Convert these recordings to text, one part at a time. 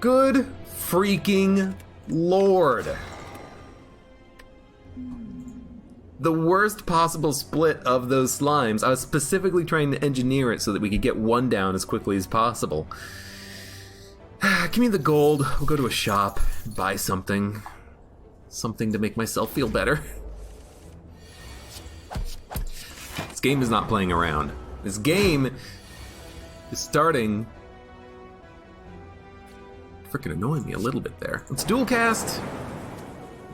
Good freaking lord. The worst possible split of those slimes. I was specifically trying to engineer it so that we could get one down as quickly as possible. Give me the gold. We'll go to a shop, buy something. Something to make myself feel better. This game is not playing around. This game is starting freaking annoying me a little bit there. Let's dual cast.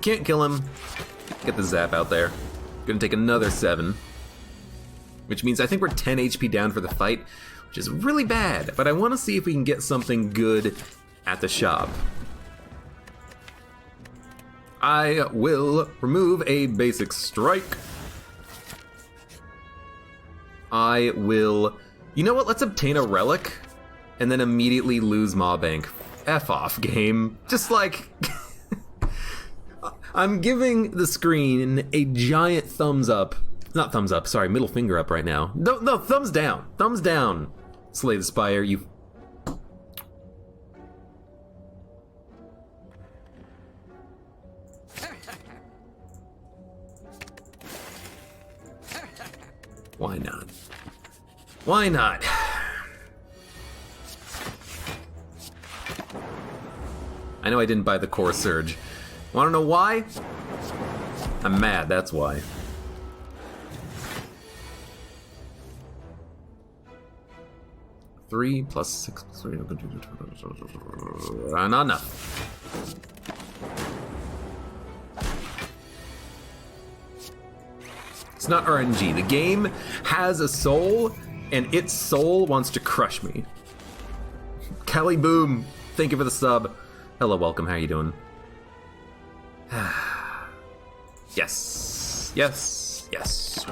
Can't kill him. Get the zap out there. Gonna take another 7. Which means I think we're 10 HP down for the fight, which is really bad, but I want to see if we can get something good at the shop. I will remove a basic strike. I will... You know what? Let's obtain a relic and then immediately lose Maw Bank. F off, game. Just like... I'm giving the screen a giant thumbs up. Not thumbs up, sorry, middle finger up right now. No, thumbs down. Thumbs down. Slay the Spire, you... Why not? Why not? I know I didn't buy the Core Surge. Wanna know why? I'm mad, that's why. Three plus 6 plus 3. Not enough. It's not RNG. The game has a soul, and its soul wants to crush me. Kelly Boom, thank you for the sub. Hello, welcome. How you doing? Yes, yes, yes.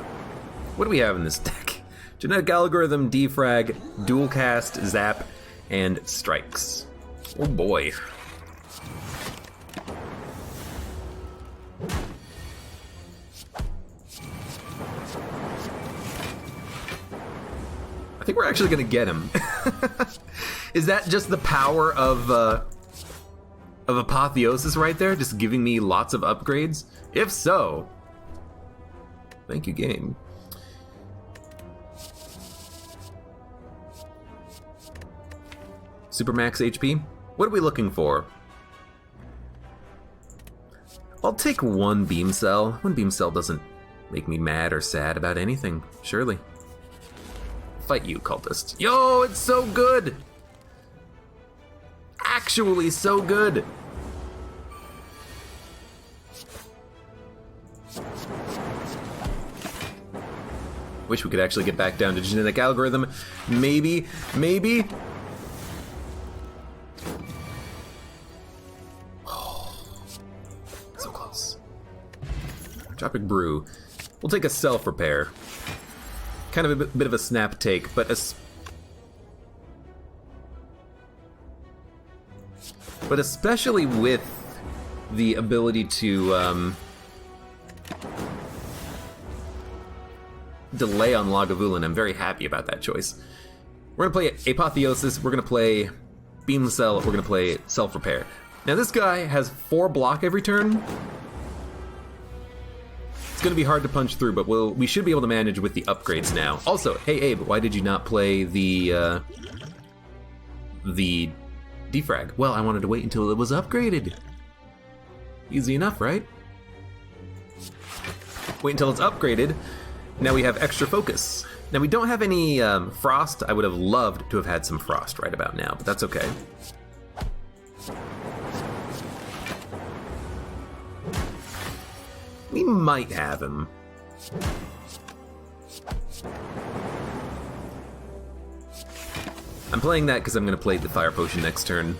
What do we have in this deck? Genetic Algorithm, Defrag, Dual Cast, Zap, and Strikes. Oh boy. I think we're actually gonna get him. Is that just the power of Apotheosis right there, just giving me lots of upgrades? If so, thank you, game. Supermax HP? What are we looking for? I'll take one beam cell. One beam cell doesn't make me mad or sad about anything, surely. Fight you, cultist. Yo, it's so good! Actually so good! Wish we could actually get back down to Genetic Algorithm. Maybe, maybe. Oh, so close. Tropic Brew. We'll take a self-repair. Kind of a bit of a snap take, but especially with the ability to delay on Lagavulin, I'm very happy about that choice. We're gonna play Apotheosis, we're gonna play Beam Cell, we're gonna play Self-Repair. Now this guy has 4 block every turn. It's gonna be hard to punch through, but we should be able to manage with the upgrades now. Also, hey Abe, why did you not play the defrag? Well, I wanted to wait until it was upgraded. Easy enough, right? Wait until it's upgraded. Now we have extra focus. Now we don't have any frost. I would have loved to have had some frost right about now, but that's okay. We might have him. I'm playing that because I'm going to play the Fire Potion next turn.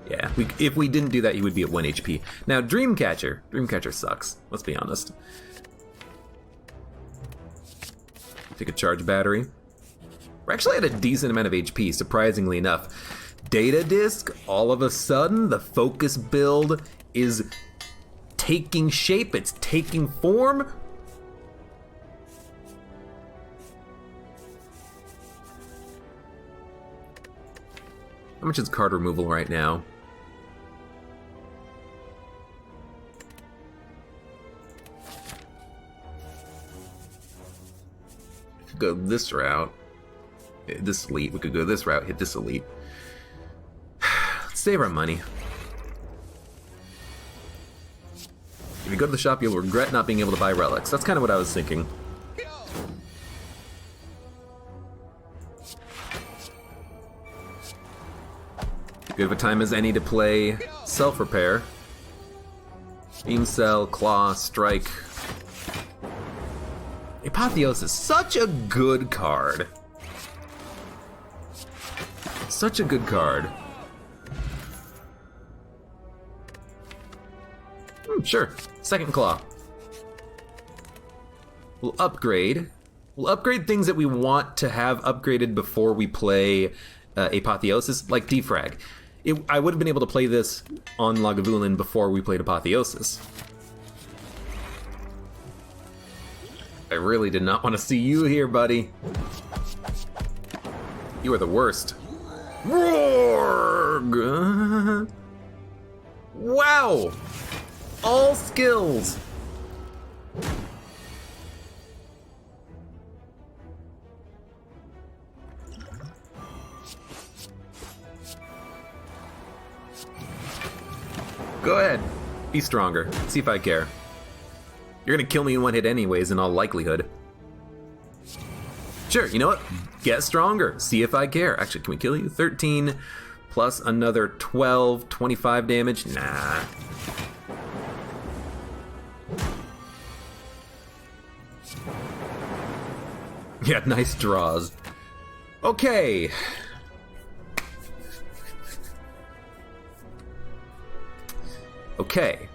Yeah, if we didn't do that, he would be at 1 HP. Now, Dreamcatcher. Dreamcatcher sucks, let's be honest. Take a charge battery. We're actually at a decent amount of HP, surprisingly enough. Data Disc, all of a sudden, the focus build is taking shape, it's taking form. How much is card removal right now? We could go this route. This elite. We could go this route, hit this elite. Let's save our money. If you go to the shop, you'll regret not being able to buy relics. That's kind of what I was thinking. Good of a time as any to play self-repair. Beam Cell, Claw, Strike. Apotheosis, such a good card. Such a good card. Sure, second Claw. We'll upgrade. We'll upgrade things that we want to have upgraded before we play Apotheosis, like Defrag. I would have been able to play this on Lagavulin before we played Apotheosis. I really did not want to see you here, buddy. You are the worst. Roar! Wow! All skills! Go ahead. Be stronger. See if I care. You're gonna kill me in one hit anyways, in all likelihood. Sure, you know what? Get stronger. See if I care. Actually, can we kill you? 13 plus another 12, 25 damage? Nah. Yeah, nice draws. Okay. Okay.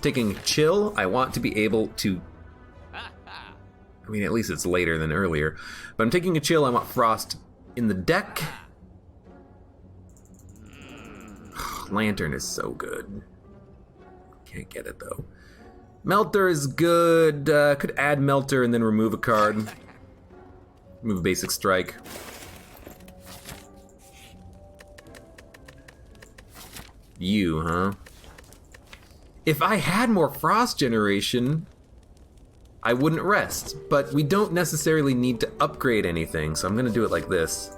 Taking Chill, I want to be able to... I mean, at least it's later than earlier. But I'm taking a Chill, I want Frost in the deck. Lantern is so good. Can't get it, though. Melter is good. Could add Melter and then remove a card. Remove a basic strike. You, huh? If I had more Frost generation, I wouldn't rest. But we don't necessarily need to upgrade anything, so I'm gonna do it like this.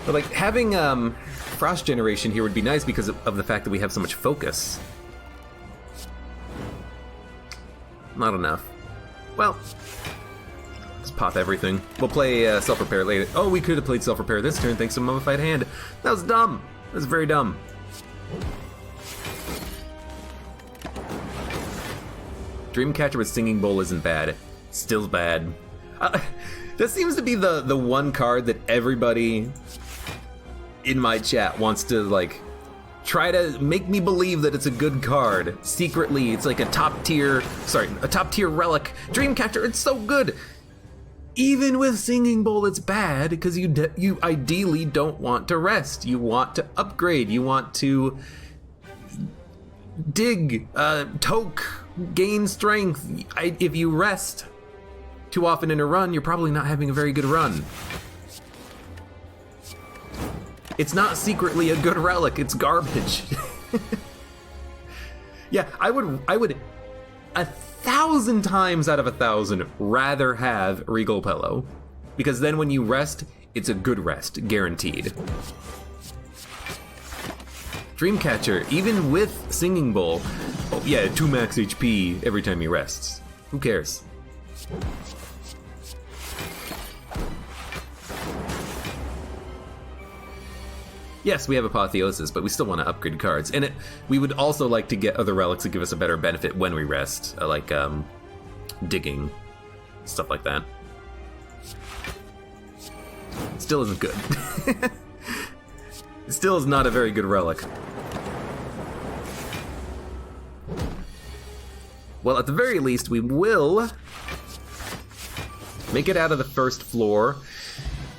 But like, having Frost generation here would be nice because of the fact that we have so much focus. Not enough. Well, just pop everything. We'll play self-repair later. Oh, we could have played self-repair this turn thanks to Mummified Hand. That was dumb. That was very dumb. Dreamcatcher with Singing Bowl isn't bad. Still bad. That seems to be the one card that everybody in my chat wants to, like, try to make me believe that it's a good card. Secretly, it's like a top tier relic. Dreamcatcher, it's so good. Even with Singing Bowl, it's bad because you ideally don't want to rest. You want to upgrade. You want to dig, toke, gain strength. If you rest too often in a run, you're probably not having a very good run. It's not secretly a good relic, it's garbage. Yeah, I would 1,000 times out of 1,000 rather have Regal Pillow. Because then when you rest, it's a good rest, guaranteed. Dreamcatcher, even with Singing Bowl, oh yeah, 2 max HP every time he rests. Who cares? Yes, we have Apotheosis, but we still want to upgrade cards. And we would also like to get other relics that give us a better benefit when we rest, like digging, stuff like that. Still isn't good. It still is not a very good relic. Well, at the very least, we will make it out of the first floor.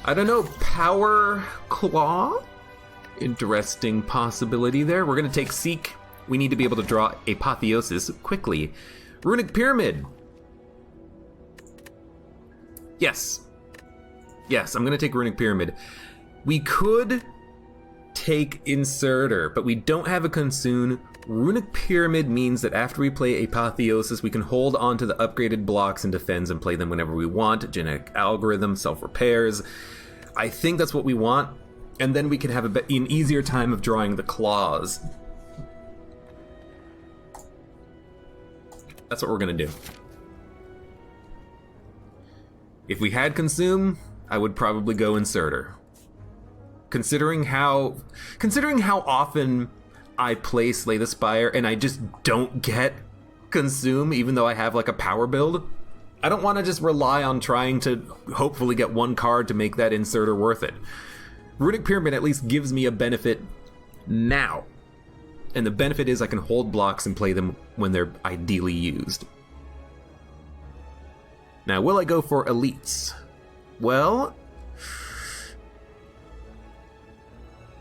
I don't know, Power Claw? Interesting possibility there. We're gonna take Seek we need to be able to draw Apotheosis quickly. Runic Pyramid. Yes. Yes, I'm going to take Runic Pyramid. We could take Inserter, but we don't have a Consume. Runic Pyramid means that after we play Apotheosis, we can hold on to the upgraded blocks and defends and play them whenever we want. Genetic Algorithm, self-repairs. I think that's what we want. And then we can have an easier time of drawing the claws. That's what we're going to do. If we had Consume, I would probably go Inserter. Considering how often I play Slay the Spire and I just don't get Consume, even though I have like a power build, I don't want to just rely on trying to hopefully get one card to make that Inserter worth it. Runic Pyramid at least gives me a benefit now. And the benefit is I can hold blocks and play them when they're ideally used. Now, will I go for elites? Well,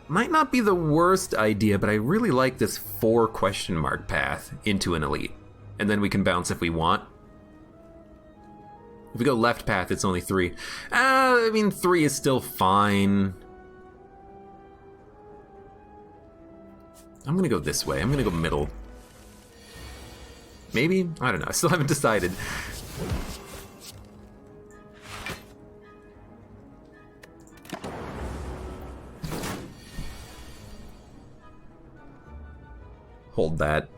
might not be the worst idea, but I really like this 4 question mark path into an elite. And then we can bounce if we want. If we go left path, it's only 3. I mean, 3 is still fine. I'm gonna go this way. I'm gonna go middle. Maybe? I don't know. I still haven't decided. Hold that.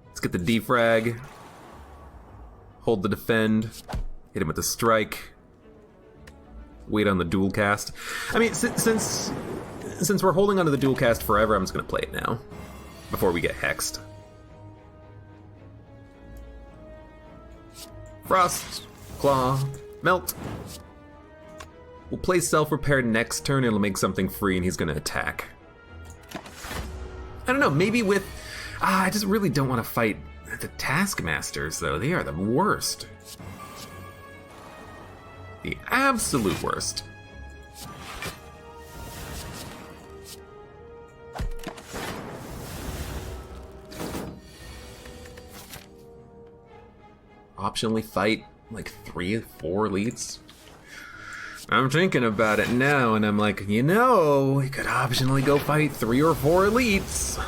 Let's get the defrag. Hold the defend. Hit him with the strike. Wait on the dual cast. I mean, since we're holding onto the dual cast forever, I'm just gonna play it now. Before we get hexed. Frost. Claw. Melt. We'll play self-repair next turn. It'll make something free and he's gonna attack. I don't know, maybe with... I just really don't want to fight the Taskmasters, though. They are the worst. The absolute worst. Optionally fight, like, 3 or 4 elites? I'm thinking about it now, and I'm like, you know, we could optionally go fight 3 or 4 elites.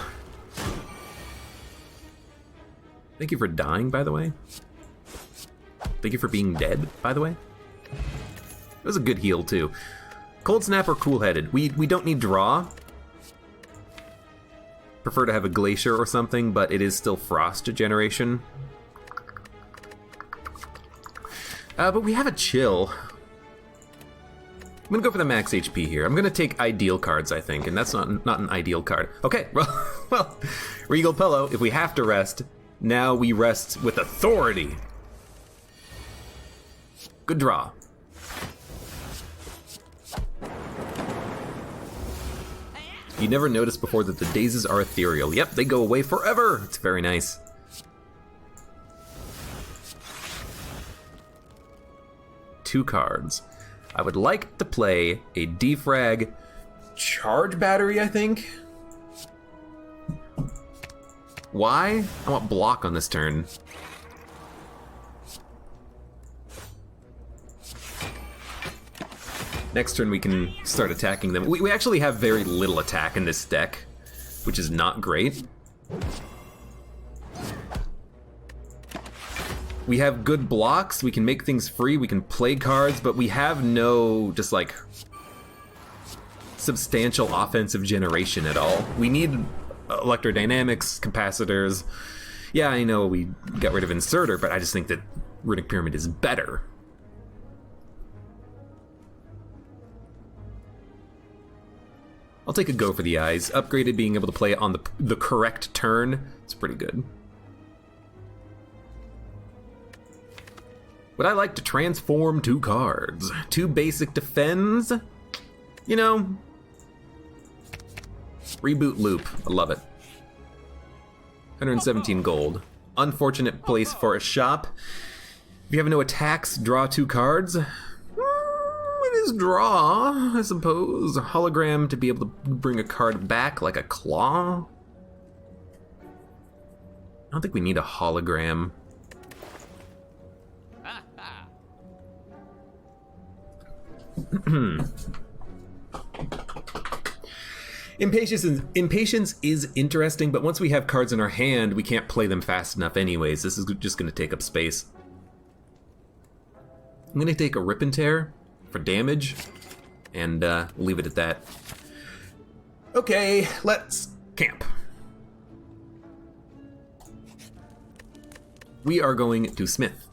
Thank you for dying, by the way. Thank you for being dead, by the way. It was a good heal, too. Cold Snap or Cool-Headed? We don't need draw. Prefer to have a Glacier or something, but it is still Frost generation. But we have a Chill. I'm gonna go for the max HP here. I'm gonna take ideal cards, I think, and that's not an ideal card. Okay, well, Regal Pillow, if we have to rest, now we rest with authority. Good draw. You never noticed before that the dazes are ethereal. Yep, they go away forever. It's very nice. Two cards. I would like to play a defrag charge battery, I think. Why? I want block on this turn. Next turn we can start attacking them. We actually have very little attack in this deck, which is not great. We have good blocks, we can make things free, we can play cards, but we have no, just like, substantial offensive generation at all. We need electrodynamics, capacitors. Yeah, I know we got rid of Inserter, but I just think that Runic Pyramid is better. I'll take a go for the eyes. Upgraded, being able to play it on the correct turn, it's pretty good. Would I like to transform 2 cards? 2 basic defends? You know, reboot loop. I love it. 117 gold. Unfortunate place for a shop. If you have no attacks, draw 2 cards. It is draw, I suppose. A hologram to be able to bring a card back, like a claw. don't think we need a hologram. Impatience is interesting, but once we have cards in our hand, we can't play them fast enough anyways. This is just going to take up space. I'm going to take a Rip and Tear for damage, and leave it at that. Okay, let's camp. We are going to Smith.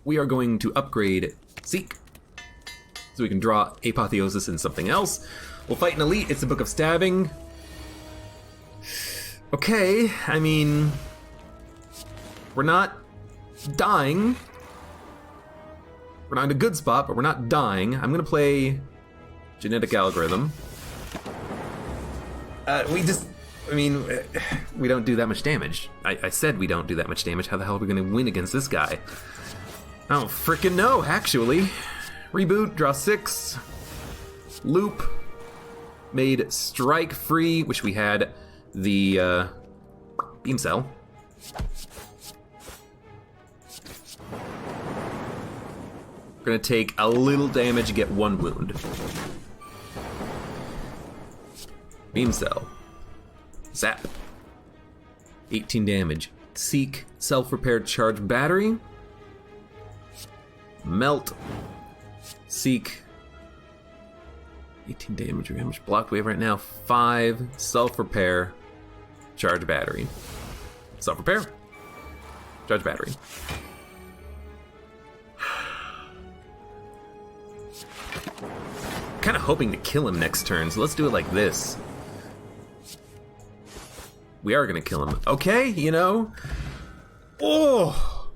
We are going to upgrade Seek, so we can draw Apotheosis and something else. We'll fight an elite. It's the Book of Stabbing. Okay, I mean, we're not dying. We're not in a good spot, but we're not dying. I'm gonna play Genetic Algorithm. We don't do that much damage. I said we don't do that much damage. How the hell are we gonna win against this guy? I don't frickin' know, actually. Reboot, draw 6. Loop. Made Strike free, which we had the Beam Cell. We're gonna take a little damage, get 1 wound. Beam Cell. Zap. 18 damage. Seek, self-repaired charge battery. Melt. Seek. 18 damage. How much blocked we have right now? 5. Self-repair. Charge battery. Self-repair. Charge battery. Kind of hoping to kill him next turn, so let's do it like this. We are gonna kill him. Okay, you know. Oh!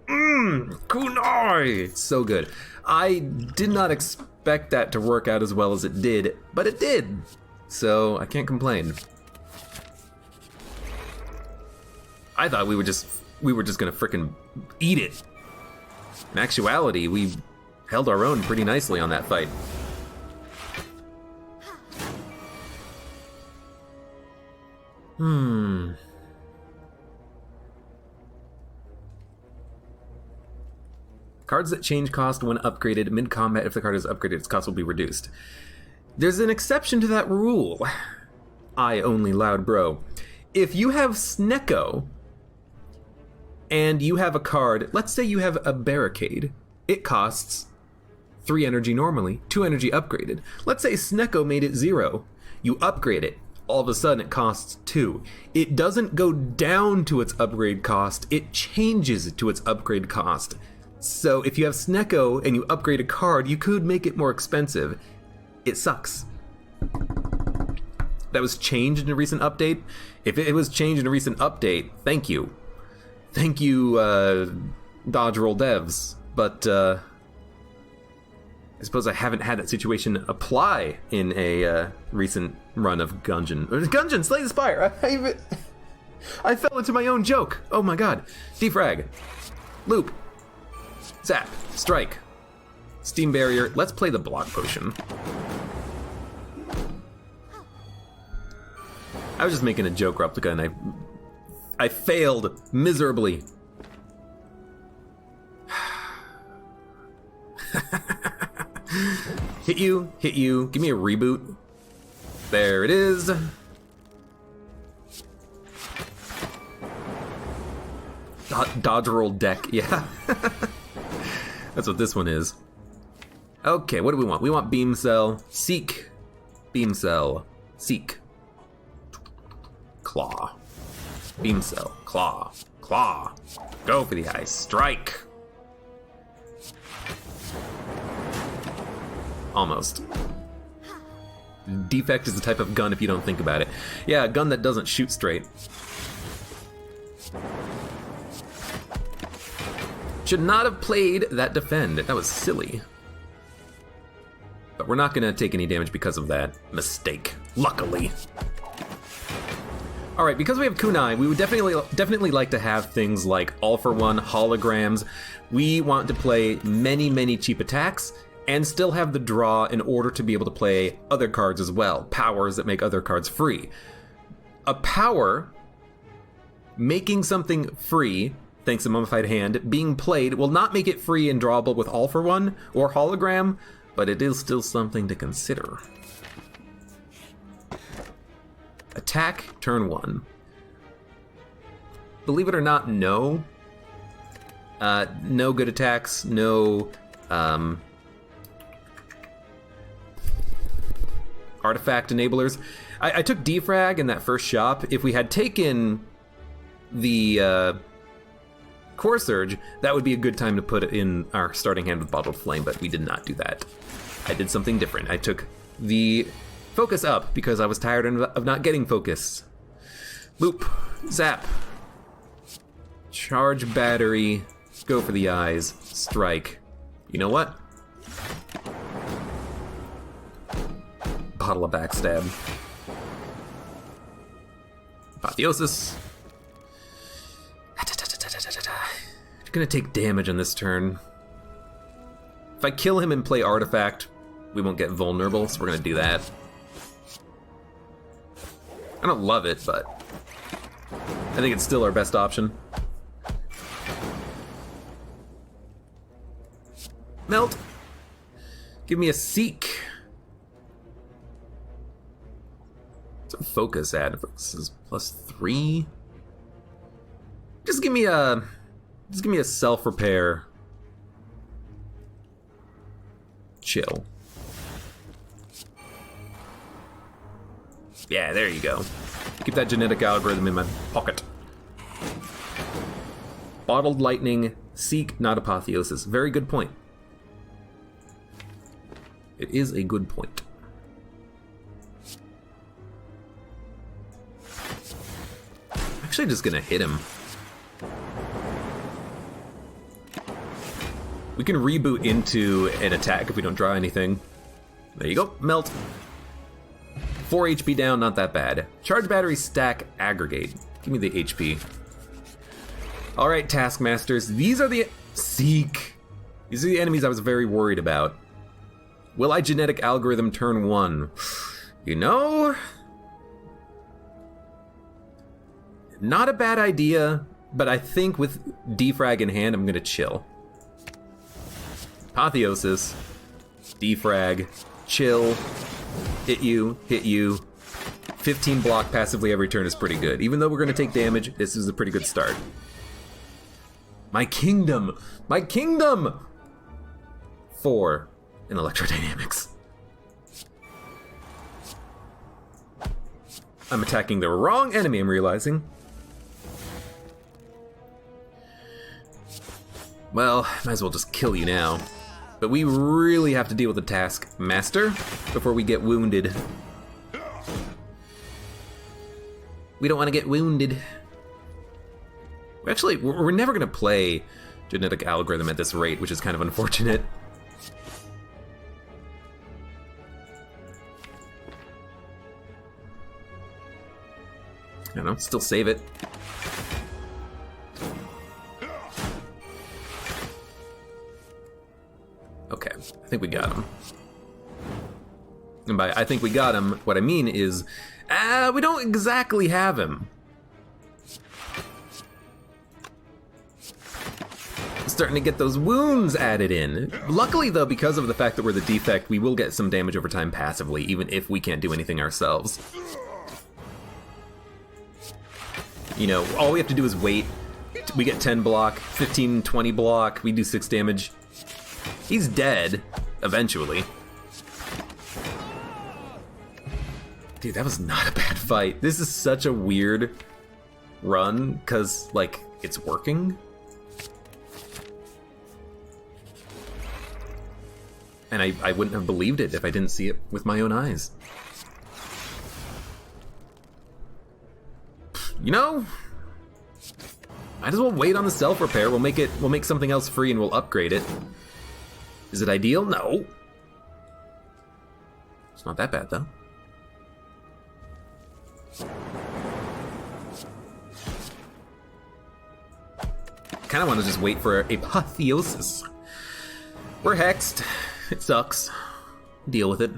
Kunai! It's so good. I did not expect that to work out as well as it did, but it did. So I can't complain. I thought we were just gonna frickin' eat it. In actuality, we held our own pretty nicely on that fight. Cards that change cost when upgraded mid-combat. If the card is upgraded, its cost will be reduced. There's an exception to that rule. I only loud bro. If you have Snecko and you have a card, let's say you have a Barricade, it costs 3 energy normally, 2 energy upgraded. Let's say Snecko made it 0. You upgrade it. All of a sudden it costs 2. It doesn't go down to its upgrade cost, it changes to its upgrade cost. So if you have Snecko and you upgrade a card, you could make it more expensive. It sucks. That was changed in a recent update. If it was changed in a recent update, thank you. Thank you, Dodge Roll devs. But I suppose I haven't had that situation apply in a recent run of Gungeon. Gungeon, slay the Spire! I fell into my own joke. Oh my god. Defrag. Loop. Zap. Strike. Steam Barrier. Let's play the Block Potion. I was just making a joke, Replica, and I failed miserably. Hit you, hit you. Give me a reboot. There it is. Dodge roll deck, yeah. That's what this one is. Okay, what do we want? We want Beam Cell, Seek, Beam Cell, Seek. Claw. Beam Cell, Claw, Claw. Go for the eye, Strike. Almost. Defect is the type of gun if you don't think about it. Yeah, a gun that doesn't shoot straight. Should not have played that defend. That was silly. But we're not gonna take any damage because of that mistake, luckily. All right, because we have Kunai, we would definitely like to have things like All for One, holograms. We want to play many cheap attacks and still have the draw in order to be able to play other cards as well, powers that make other cards free. A power making something free, thanks to Mummified Hand, being played will not make it free and drawable with All for One or Hologram, but it is still something to consider. Attack, turn 1. Believe it or not, no. No good attacks, no artifact enablers. I took defrag in that first shop. If we had taken the Core Surge, that would be a good time to put it in our starting hand with Bottled Flame, but we did not do that. I did something different. I took the focus up because I was tired of not getting focus. Boop, zap, charge battery, go for the eyes, strike. You know what? Bottle of backstab. Apotheosis. You're gonna take damage on this turn. If I kill him and play Artifact, we won't get vulnerable, so we're gonna do that. I don't love it, but I think it's still our best option. Melt. Give me a Seek. What's our focus at? Focus is +3. Just give me a self-repair. Chill. Yeah, there you go. Keep that genetic algorithm in my pocket. Bottled lightning, Seek, not apotheosis. Very good point. It is a good point. I'm actually just gonna hit him. We can reboot into an attack if we don't draw anything. There you go, melt. 4 HP down, not that bad. Charge battery, stack, aggregate. Give me the HP. All right, Taskmasters, these are the... Seek. These are the enemies I was very worried about. Will I genetic algorithm turn 1? You know... Not a bad idea, but I think with defrag in hand, I'm gonna chill. Apotheosis, defrag, chill, hit you, 15 block passively every turn is pretty good. Even though we're gonna take damage, this is a pretty good start. My kingdom! My kingdom! 4 in electrodynamics. I'm attacking the wrong enemy, I'm realizing. Well, might as well just kill you now. But we really have to deal with the Taskmaster before we get wounded. We don't want to get wounded. Actually, we're never going to play genetic algorithm at this rate, which is kind of unfortunate. I don't know, still save it. Okay, I think we got him. And by I think we got him, what I mean is, we don't exactly have him. Starting to get those wounds added in. Luckily though, because of the fact that we're the defect, we will get some damage over time passively, even if we can't do anything ourselves. You know, all we have to do is wait. We get 10 block, 15, 20 block, we do 6 damage. He's dead, eventually. Dude, that was not a bad fight. This is such a weird run, because, like, it's working. And I wouldn't have believed it if I didn't see it with my own eyes. You know, might as well wait on the self-repair. We'll make something else free and we'll upgrade it. Is it ideal? No. It's not that bad though. Kinda wanna just wait for apotheosis. We're hexed. It sucks. Deal with it.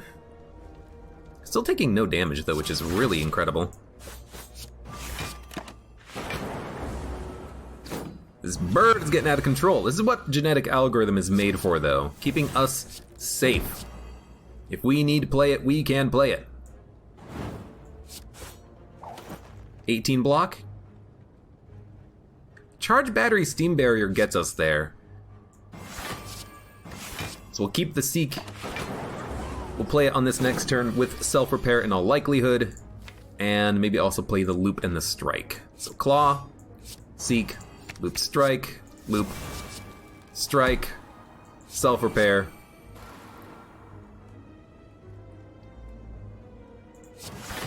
Still taking no damage though, which is really incredible. This bird is getting out of control. This is what genetic algorithm is made for, though. Keeping us safe. If we need to play it, we can play it. 18 block. Charge battery steam barrier gets us there. So we'll keep the Seek. We'll play it on this next turn with self-repair in all likelihood. And maybe also play the loop and the strike. So claw, Seek, loop strike, loop, strike, self-repair.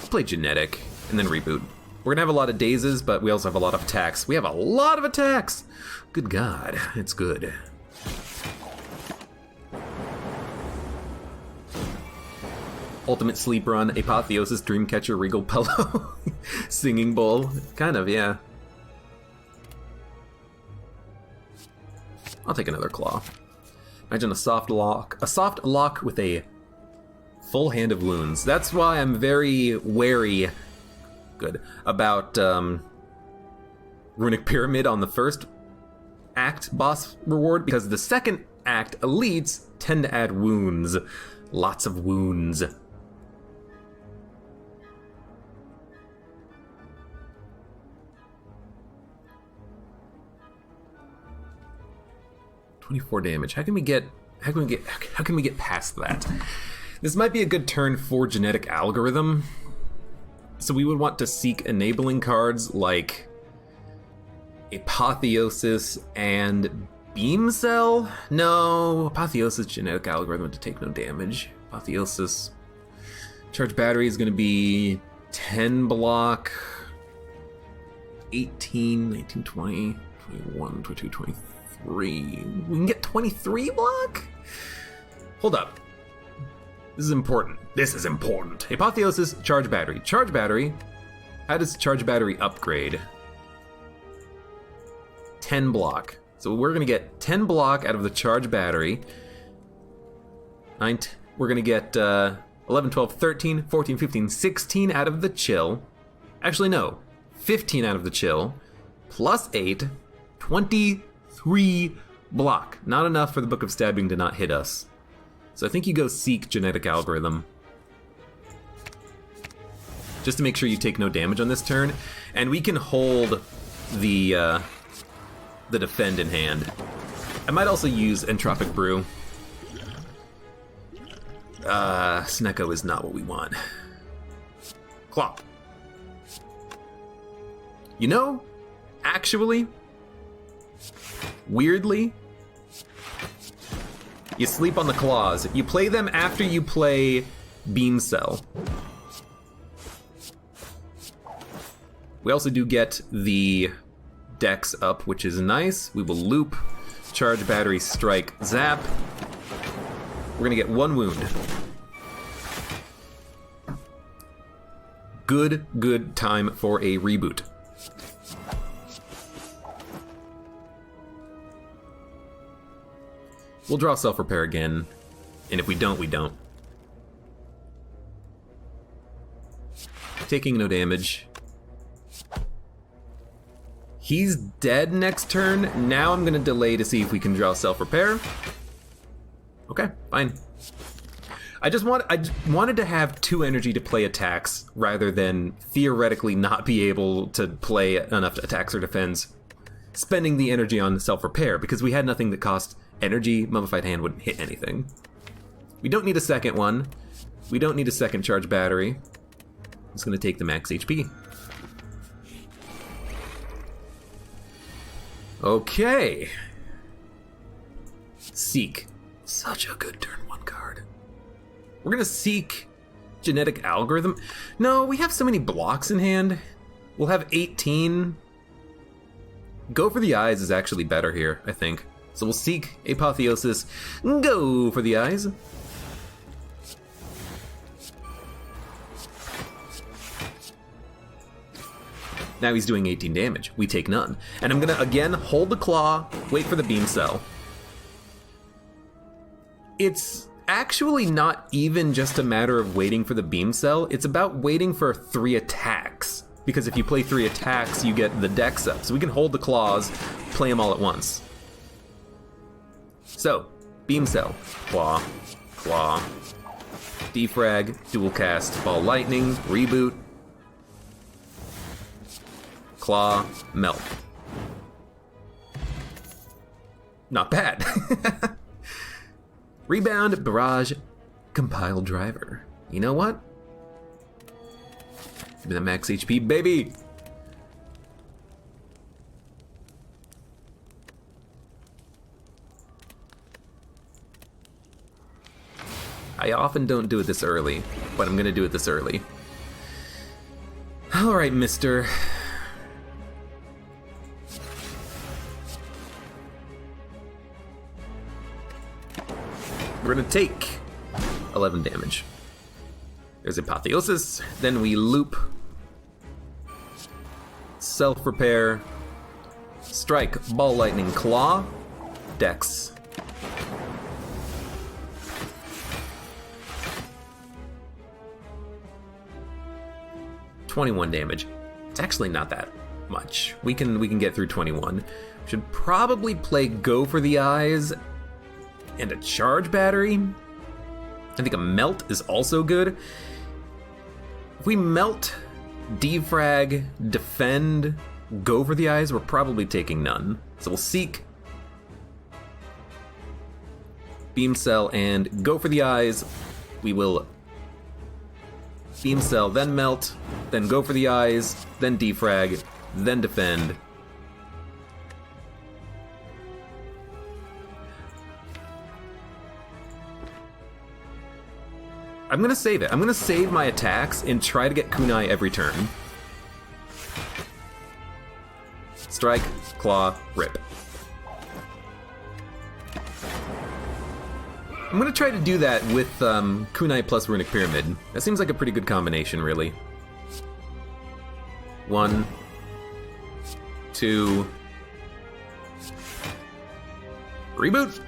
Play genetic, and then reboot. We're gonna have a lot of dazes, but we also have a lot of attacks. We have a lot of attacks! Good God, it's good. Ultimate Sleep Run, Apotheosis, Dreamcatcher, Regal Pillow, Singing Bowl. Kind of, yeah. I'll take another claw. Imagine a soft lock with a full hand of wounds. That's why I'm very wary, about Runic Pyramid on the first act boss reward, because the second act elites tend to add wounds. Lots of wounds. .24 damage. How can we get past that? This might be a good turn for genetic algorithm. So we would want to seek enabling cards like Apotheosis and Beam Cell? No, Apotheosis genetic algorithm to take no damage. Apotheosis charge battery is going to be 10 block, 18, 19, 20, 21, 22, 23. We can get 23 block? Hold up. This is important. This is important. Apotheosis, charge battery. Charge battery. How does charge battery upgrade? 10 block. So we're going to get 10 block out of the charge battery. We're going to get 11, 12, 13, 14, 15, 16 out of the chill. Actually, no. 15 out of the chill. Plus 8. 23 block. Not enough for the Book of Stabbing to not hit us. So I think you go Seek genetic algorithm. Just to make sure you take no damage on this turn. And we can hold the defend in hand. I might also use Entropic Brew. Snecko is not what we want. Clop. You know, actually, weirdly, you sleep on the claws. You play them after you play Beam Cell. We also do get the Dex up, which is nice. We will loop, charge battery, strike, zap. We're gonna get 1 wound. Good time for a reboot. We'll draw self-repair again, and if we don't, we don't. Taking no damage. He's dead next turn. Now I'm gonna delay to see if we can draw self-repair. Okay, fine. I wanted to have 2 energy to play attacks rather than theoretically not be able to play enough attacks or defense, spending the energy on self-repair because we had nothing that cost energy. Mummified Hand wouldn't hit anything. We don't need a second one. We don't need a second charge battery. I'm just gonna take the max HP. Okay. Seek. Such a good turn 1 card. We're gonna Seek genetic algorithm. No, we have so many blocks in hand. We'll have 18. Go for the eyes is actually better here, I think. So we'll Seek Apotheosis. Go for the eyes. Now he's doing 18 damage. We take none. And I'm gonna again hold the claw, wait for the Beam Cell. It's actually not even just a matter of waiting for the Beam Cell. It's about waiting for 3 attacks. because if you play 3 attacks, you get the dex up. So we can hold the claws, play them all at once. So, Beam Cell, Claw, Claw, Defrag, Dual Cast, Ball Lightning, Reboot, Claw, Melt. Not bad. Rebound, Barrage, Compile Driver. You know what? Give me that max HP, baby! I often don't do it this early, but I'm gonna do it this early. Alright, mister. We're gonna take 11 damage. There's Apotheosis, then we loop. Self-repair. Strike, Ball Lightning, Claw, Dex. $21 damage. It's actually not that much. We can get through 21. Should probably play Go for the Eyes and a Charge Battery. I think a Melt is also good. If we Melt, Defrag, Defend, Go for the Eyes, we're probably taking none. So we'll Seek, Beam Cell, and Go for the Eyes. We will Beam Cell, then Melt, then Go for the Eyes, then Defrag, then Defend. I'm gonna save it. I'm gonna save my attacks and try to get Kunai every turn. Strike, Claw, Rip. I'm gonna try to do that with Kunai plus Runic Pyramid. That seems like a pretty good combination, really. 1, 2, reboot.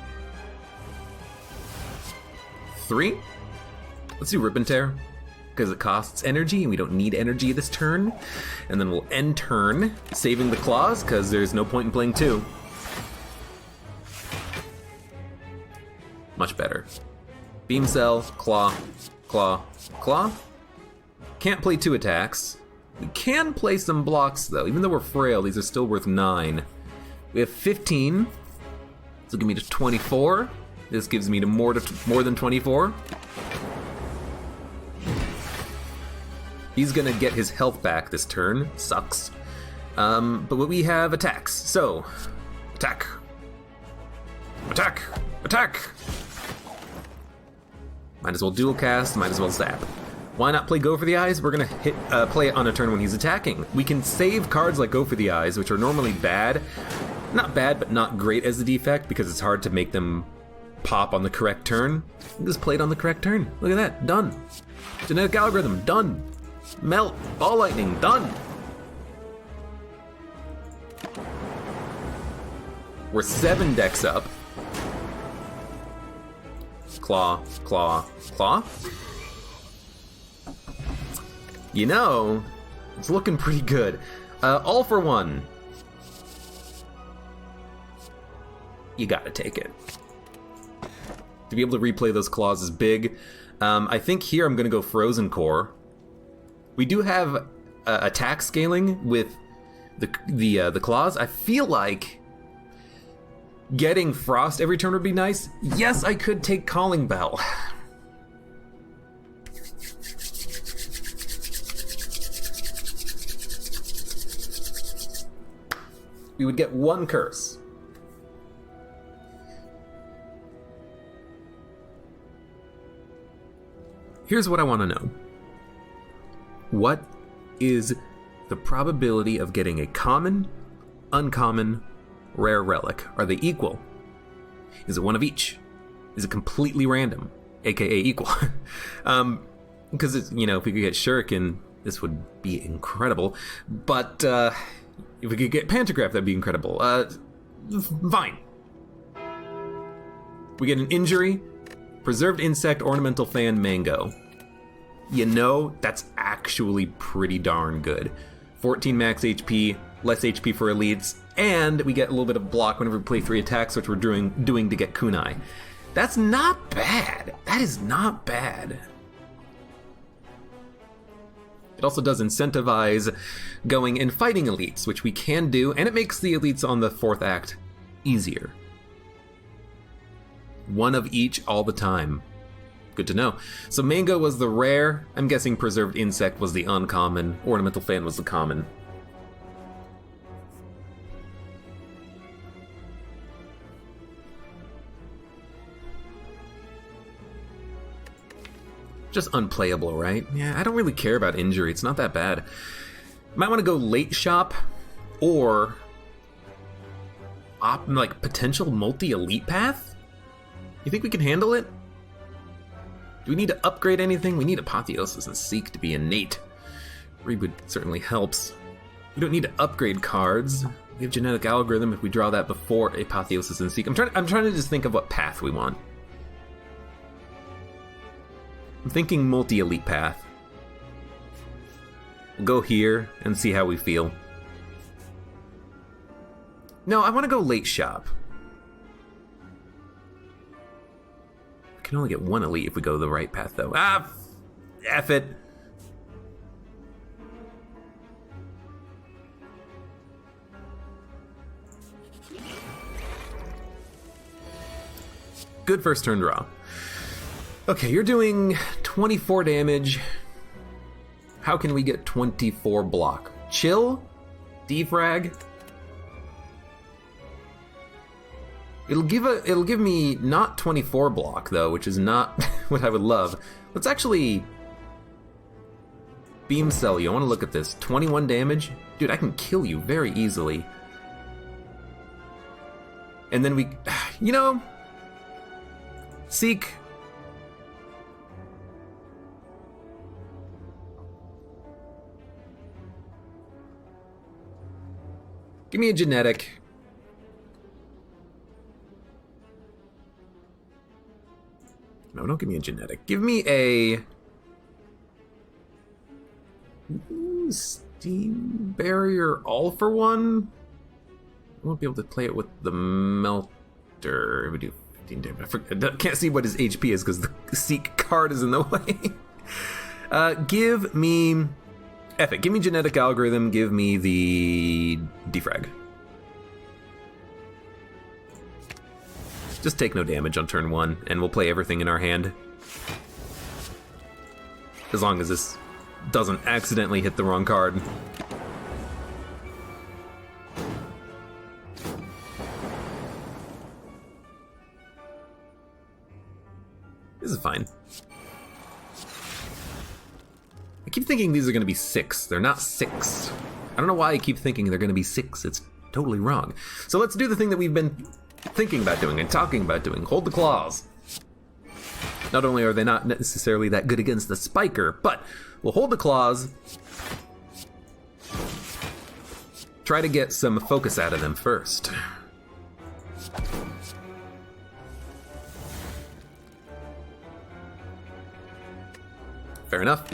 3. Let's do Rip and Tear, because it costs energy, and we don't need energy this turn. And then we'll end turn, saving the claws, because there's no point in playing 2. Much better. Beam Cell, Claw, Claw, Claw. Can't play 2 attacks. We can play some blocks, though. Even though we're frail, these are still worth 9. We have 15. This will give me to 24. This gives me to more than 24. He's gonna get his health back this turn. Sucks. But we have attacks. So, attack. Attack! Attack! Might as well dual cast, might as well zap. Why not play Go for the Eyes? We're gonna play it on a turn when he's attacking. We can save cards like Go for the Eyes, which are normally bad. Not bad, but not great as the defect, because it's hard to make them pop on the correct turn. Just play it on the correct turn. Look at that, done. Genetic algorithm, done. Melt, Ball Lightning, done. We're 7 decks up. Claw, Claw, Claw. You know, it's looking pretty good. All for one. You gotta take it. To be able to replay those claws is big. I think here I'm gonna go Frozen Core. We do have attack scaling with the claws. I feel like getting Frost every turn would be nice. Yes, I could take Calling Bell. We would get 1 curse. Here's what I want to know. What is the probability of getting a common, uncommon, rare relic? Are they equal? Is it one of each? Is it completely random, aka equal? Because it's, you know, if we could get Shuriken, this would be incredible. But if we could get Pantograph, that'd be incredible. Fine. We get an injury, Preserved Insect, Ornamental Fan, Mango. You know, that's actually pretty darn good. 14 max HP, less HP for elites, and we get a little bit of block whenever we play 3 attacks, which we're doing to get kunai. That's not bad. That is not bad. It also does incentivize going and fighting elites, which we can do, and it makes the elites on the 4th act easier. 1 of each all the time. Good to know. So Mango was the rare. I'm guessing Preserved Insect was the uncommon. Ornamental Fan was the common. Just unplayable, right? Yeah, I don't really care about injury. It's not that bad. Might want to go late shop or like potential multi-elite path? You think we can handle it? Do we need to upgrade anything? We need Apotheosis and Seek to be innate. Reboot certainly helps. We don't need to upgrade cards. We have Genetic Algorithm if we draw that before Apotheosis and Seek. I'm trying to just think of what path we want. I'm thinking multi-elite path. We'll go here and see how we feel. No, I want to go late shop. We can only get 1 elite if we go the right path, though. Ah, F it. Good first turn draw. Okay, you're doing 24 damage. How can we get 24 block? Chill? Defrag? It'll give me not 24 block though, which is not what I would love. Let's actually beam cell you. I want to look at this. 21 damage? Dude, I can kill you very easily. And then we, you know, Seek. Give me a genetic. No, don't give me a genetic. Give me a... Ooh, Steam Barrier all for one? I won't be able to play it with the Melter. We do 15 damage. I can't see what his HP is because the Seek card is in the way. Give me... F it. Give me Genetic Algorithm. Give me the Defrag. Just take no damage on turn 1, and we'll play everything in our hand. As long as this doesn't accidentally hit the wrong card. This is fine. I keep thinking these are going to be 6. They're not 6. I don't know why I keep thinking they're going to be 6. It's totally wrong. So let's do the thing that we've been thinking about doing and talking about doing. Hold the claws. Not only are they not necessarily that good against the spiker, but we'll hold the claws. Try to get some focus out of them first. Fair enough.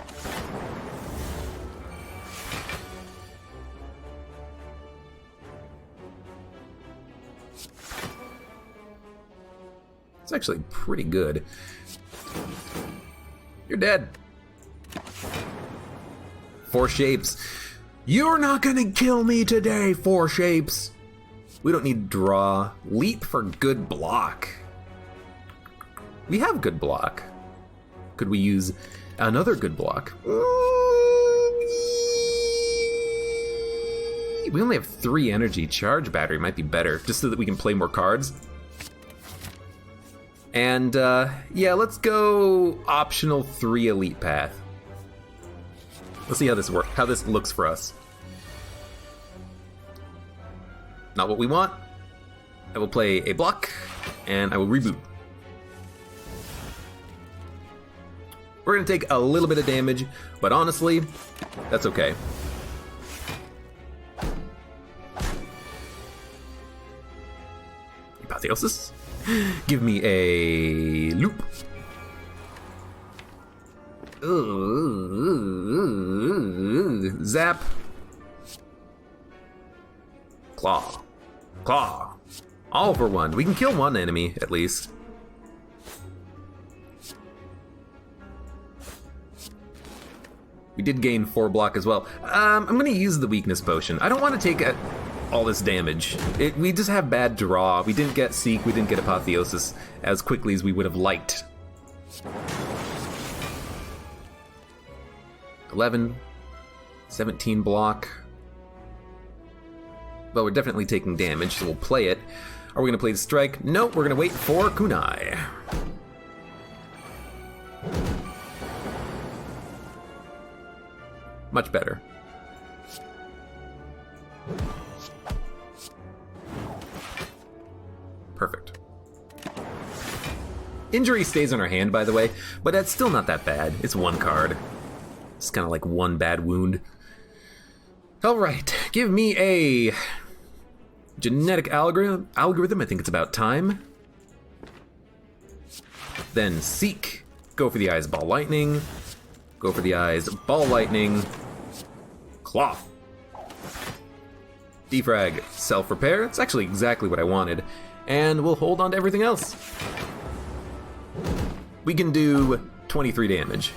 It's actually pretty good. You're dead. 4 shapes. You're not gonna kill me today, 4 shapes. We don't need draw. Leap for good block. We have good block. Could we use another good block? We only have 3 energy. Charge battery might be better, just so that we can play more cards. And yeah, let's go optional 3 elite path. Let's see how this works, how this looks for us. Not what we want. I will play a block, and I will reboot. We're gonna take a little bit of damage, but honestly, that's okay. Apotheosis. Give me a loop. Zap. Claw. Claw. All for one. We can kill one enemy, at least. We did gain 4 block as well. I'm gonna use the weakness potion. I don't want to take all this damage. We just have bad draw. We didn't get Seek, we didn't get Apotheosis as quickly as we would have liked. 11, 17 block. But we're definitely taking damage, so we'll play it. Are we gonna play the strike? Nope, we're gonna wait for Kunai. Much better. Perfect. Injury stays on our hand, by the way, but that's still not that bad. It's 1 card. It's kind of like 1 bad wound. Alright, give me a genetic algorithm. I think it's about time. Then Seek. Go for the eyes, ball lightning. Go for the eyes, ball lightning. Claw. Defrag, self-repair. It's actually exactly what I wanted. And we'll hold on to everything else. We can do 23 damage.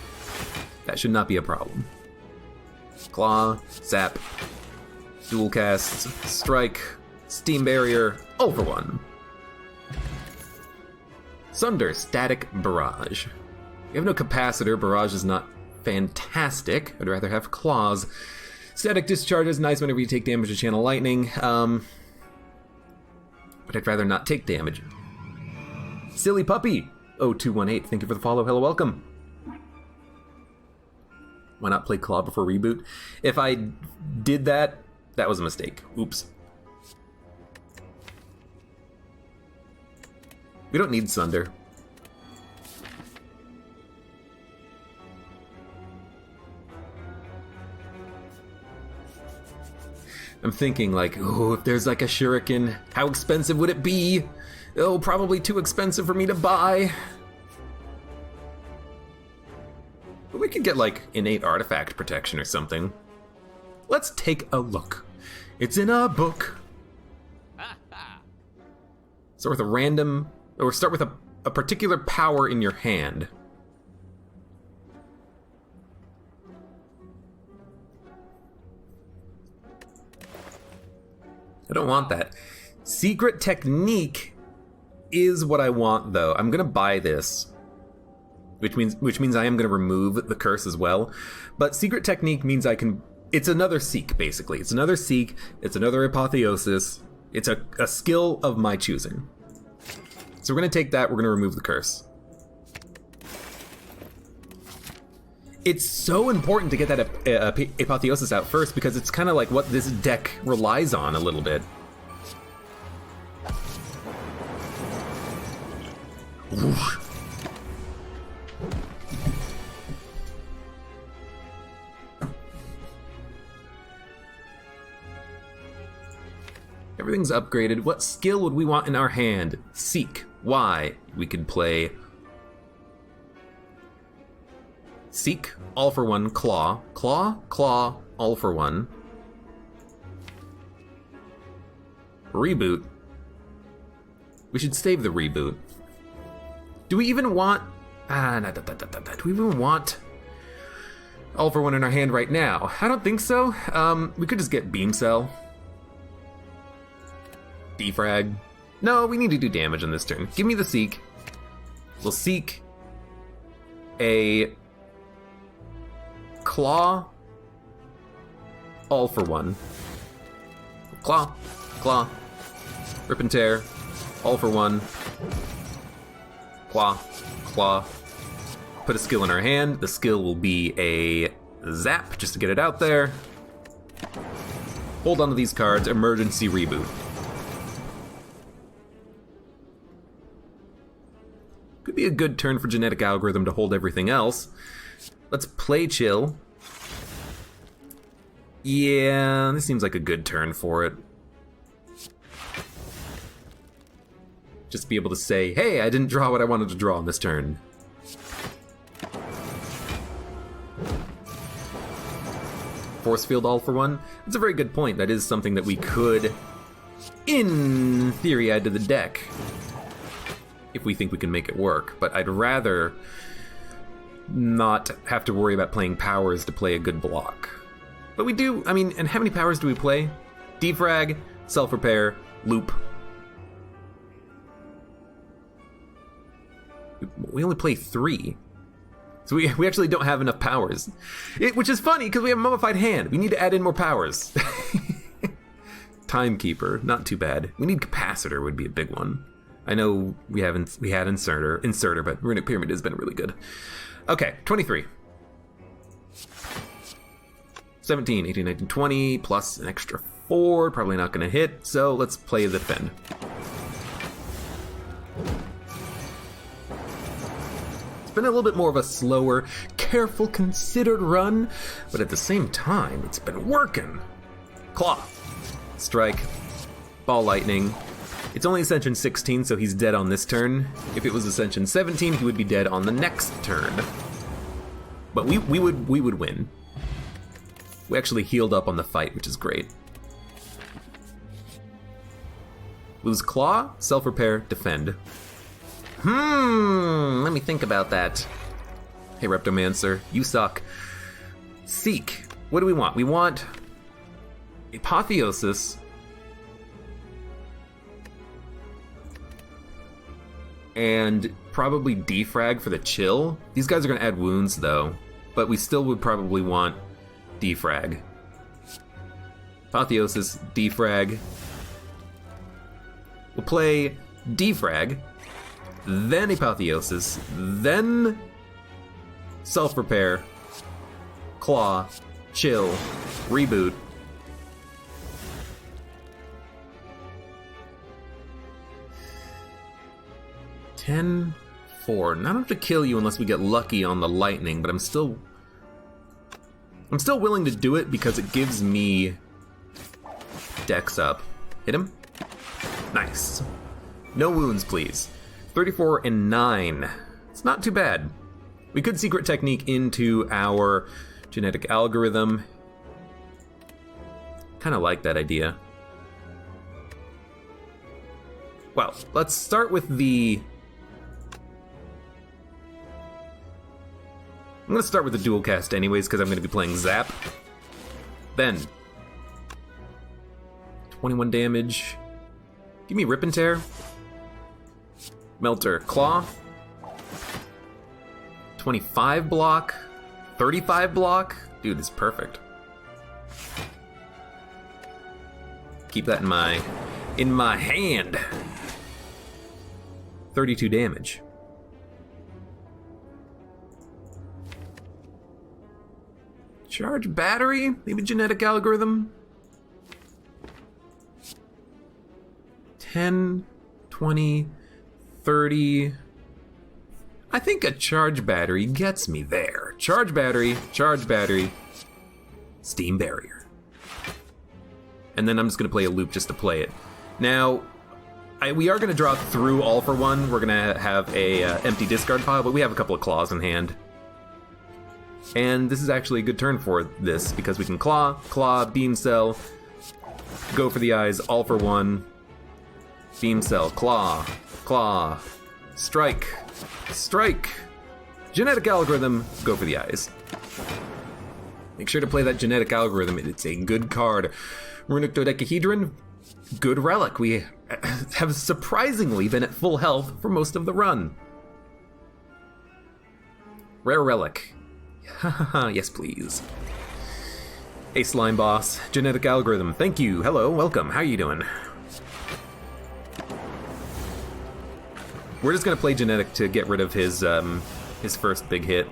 That should not be a problem. Claw, zap, dual cast, strike, steam barrier, all for 1. Sunder, static barrage. We have no capacitor. Barrage is not fantastic. I'd rather have claws. Static discharge is nice whenever you take damage to channel lightning, but I'd rather not take damage. Silly puppy 0218, thank you for the follow. Hello, welcome. Why not play claw before reboot? If I did that, that was a mistake. Oops. We don't need Sunder. I'm thinking like, oh, if there's like a shuriken, how expensive would it be? Oh, probably too expensive for me to buy. But we could get like innate artifact protection or something. Let's take a look. It's in a book. Start with a random, or start with a particular power in your hand. I don't want that. Secret technique is what I want, though. I'm gonna buy this, which means I am gonna remove the curse as well. But secret technique means I can. It's another Seek, basically. It's another Seek. It's another Apotheosis. It's a skill of my choosing. So we're gonna take that. We're gonna remove the curse. It's so important to get that Apotheosis out first because it's kind of like what this deck relies on a little bit. Oof. Everything's upgraded. What skill would we want in our hand? Seek. Why? We could play Seek, all for 1, claw, claw, claw, all for 1. Reboot. We should save the reboot. Do we even want... do we even want all for 1 in our hand right now? I don't think so. We could just get Beam Cell. Defrag. No, we need to do damage on this turn. Give me the Seek. We'll Seek a claw, all for 1. Claw, claw, rip and tear, all for 1. Claw, claw. Put a skill in our hand. The skill will be a zap, just to get it out there. Hold on to these cards. Emergency reboot. Could be a good turn for genetic algorithm to hold everything else. Let's play Chill. Yeah, this seems like a good turn for it. Just be able to say, hey, I didn't draw what I wanted to draw on this turn. Force field all for 1. That's a very good point. That is something that we could in theory, add to the deck. If we think we can make it work. But I'd rather not have to worry about playing powers to play a good block. But we do, I mean, and how many powers do we play? Defrag, self-repair, loop. We only play 3. So we actually don't have enough powers. Which is funny, because we have a mummified hand. We need to add in more powers. Timekeeper, not too bad. We need capacitor would be a big one. I know we had inserter, but Runic Pyramid has been really good. Okay, 23. 17, 18, 19, 20, plus an extra 4. Probably not going to hit, so let's play the defend. It's been a little bit more of a slower, careful, considered run, but at the same time, it's been working. Claw. Strike. Ball lightning. It's only Ascension 16, so he's dead on this turn. If it was Ascension 17, he would be dead on the next turn. But we would win. We actually healed up on the fight, which is great. Lose Claw, Self-Repair, Defend. Let me think about that. Hey, Reptomancer, you suck. Seek. What do we want? We want Apotheosis. And probably Defrag for the chill. These guys are going to add wounds, though. But we still would probably want Defrag. Apotheosis, Defrag. We'll play Defrag, then Apotheosis, then Self-Repair, Claw, Chill, Reboot. $10, $4. Not enough to kill you unless we get lucky on the lightning, but I'm still willing to do it because it gives me Dex up. Hit him. Nice. No wounds, please. 34 and 9. It's not too bad. We could secret technique into our genetic algorithm. Kind of like that idea. Well, let's start with the... I'm going to start with the dual cast anyways, because I'm going to be playing Zap. Then, 21 damage. Give me Rip and Tear. Melter, Claw. 25 block. 35 block. Dude, it's perfect. Keep that in my hand. 32 damage. Charge battery? Maybe genetic algorithm? 10, 20, 30. I think a charge battery gets me there. Charge battery, steam barrier. And then I'm just gonna play a loop just to play it. Now, we are gonna draw through all for one. We're gonna have a empty discard pile, but we have a couple of claws in hand. And this is actually a good turn for this because we can claw, beam cell, go for the eyes, all for one. Beam cell, claw, strike, genetic algorithm, go for the eyes. Make sure to play that genetic algorithm, it's a good card. Runic Dodecahedron, good relic. We have surprisingly been at full health for most of the run. Rare relic. Yes, please. A slime boss, genetic algorithm, thank you, hello, welcome, how are you doing? We're just gonna play genetic to get rid of his first big hit.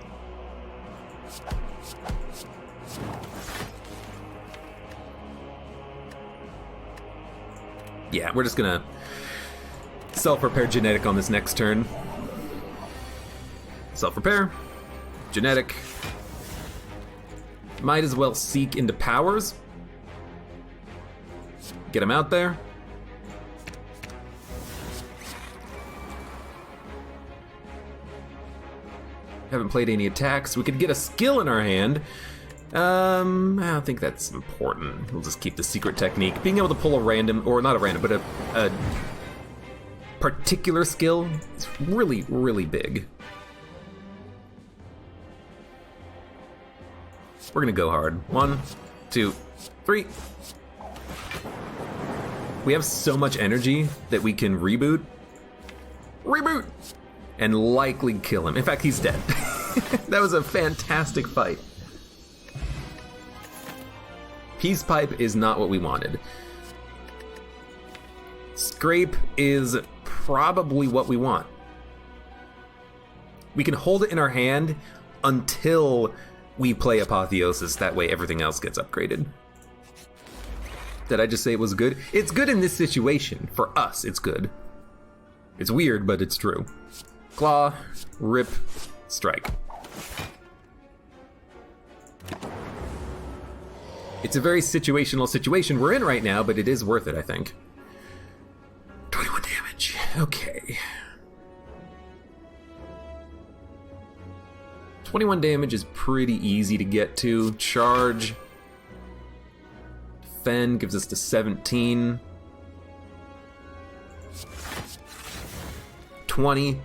Yeah, we're just gonna self-repair genetic on this next turn. Self-repair, genetic. Might as well seek into powers. Get him out there. Haven't played any attacks. We could get a skill in our hand I don't think that's important. We'll just keep the secret technique. Being able to pull a random, or not a random, but a particular skill is really, really big. We're gonna go hard. 1, 2, 3. We have so much energy that we can reboot. Reboot! And likely kill him. In fact, he's dead. That was a fantastic fight. Peace Pipe is not what we wanted. Scrape is probably what we want. We can hold it in our hand until we play Apotheosis. That way everything else gets upgraded. Did I just say it was good? It's good in this situation. For us, it's good. It's weird, but it's true. Claw, rip, strike. It's a very situational situation we're in right now, but it is worth it, I think. 21 damage. Okay. 21 damage is pretty easy to get to. Charge. Defend gives us to 17. 20.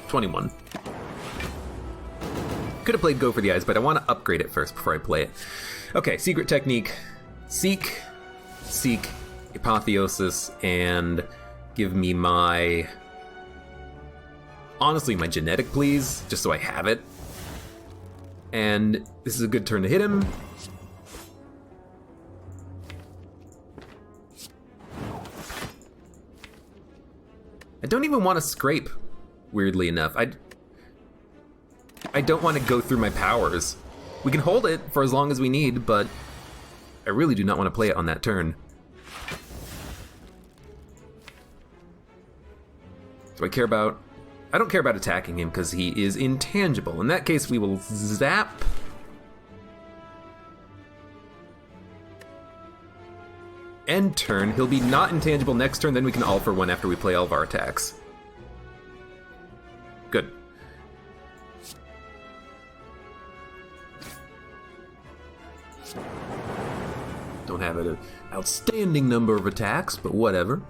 21. Could have played Go for the Eyes, but I want to upgrade it first before I play it. Okay, secret technique. Seek, Apotheosis, and give me my... honestly, my genetic, please, just so I have it. And this is a good turn to hit him. I don't even want to scrape, weirdly enough. I don't want to go through my powers. We can hold it for as long as we need, but I really do not want to play it on that turn. Do I care about... I don't care about attacking him because he is intangible. In that case, we will zap. End turn. He'll be not intangible next turn, then we can all for one after we play all of our attacks. Good. Don't have an outstanding number of attacks, but whatever.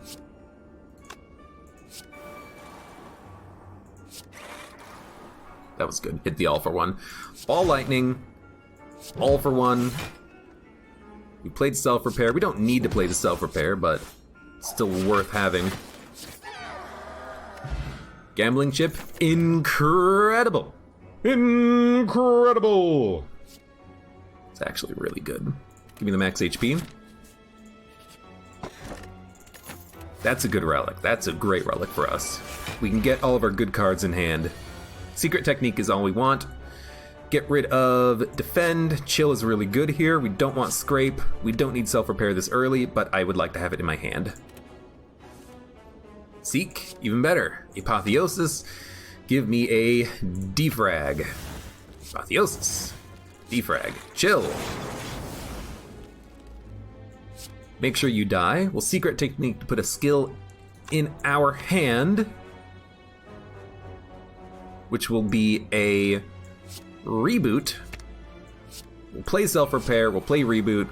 That was good. Hit the all for one. Ball lightning. All for one. We played self-repair. We don't need to play the self-repair, but still worth having. Gambling chip. Incredible. Incredible. It's actually really good. Give me the max HP. That's a good relic. That's a great relic for us. We can get all of our good cards in hand. Secret technique is all we want. Get rid of defend. Chill is really good here. We don't want scrape. We don't need self-repair this early, but I would like to have it in my hand. Seek, even better. Apotheosis, give me a defrag. Apotheosis, defrag, chill. Make sure you die. Well, secret technique to put a skill in our hand, which will be a reboot. We'll play self-repair, we'll play reboot,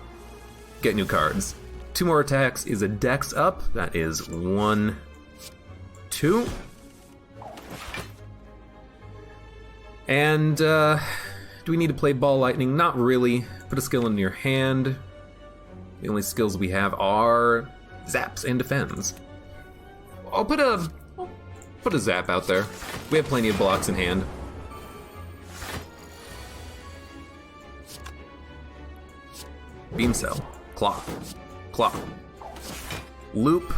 get new cards. 2 more attacks is a dex up. That is 1, 2. And do we need to play Ball Lightning? Not really. Put a skill in your hand. The only skills we have are zaps and defends. I'll put a zap out there. We have plenty of blocks in hand. Beam cell. Claw. Claw. Loop.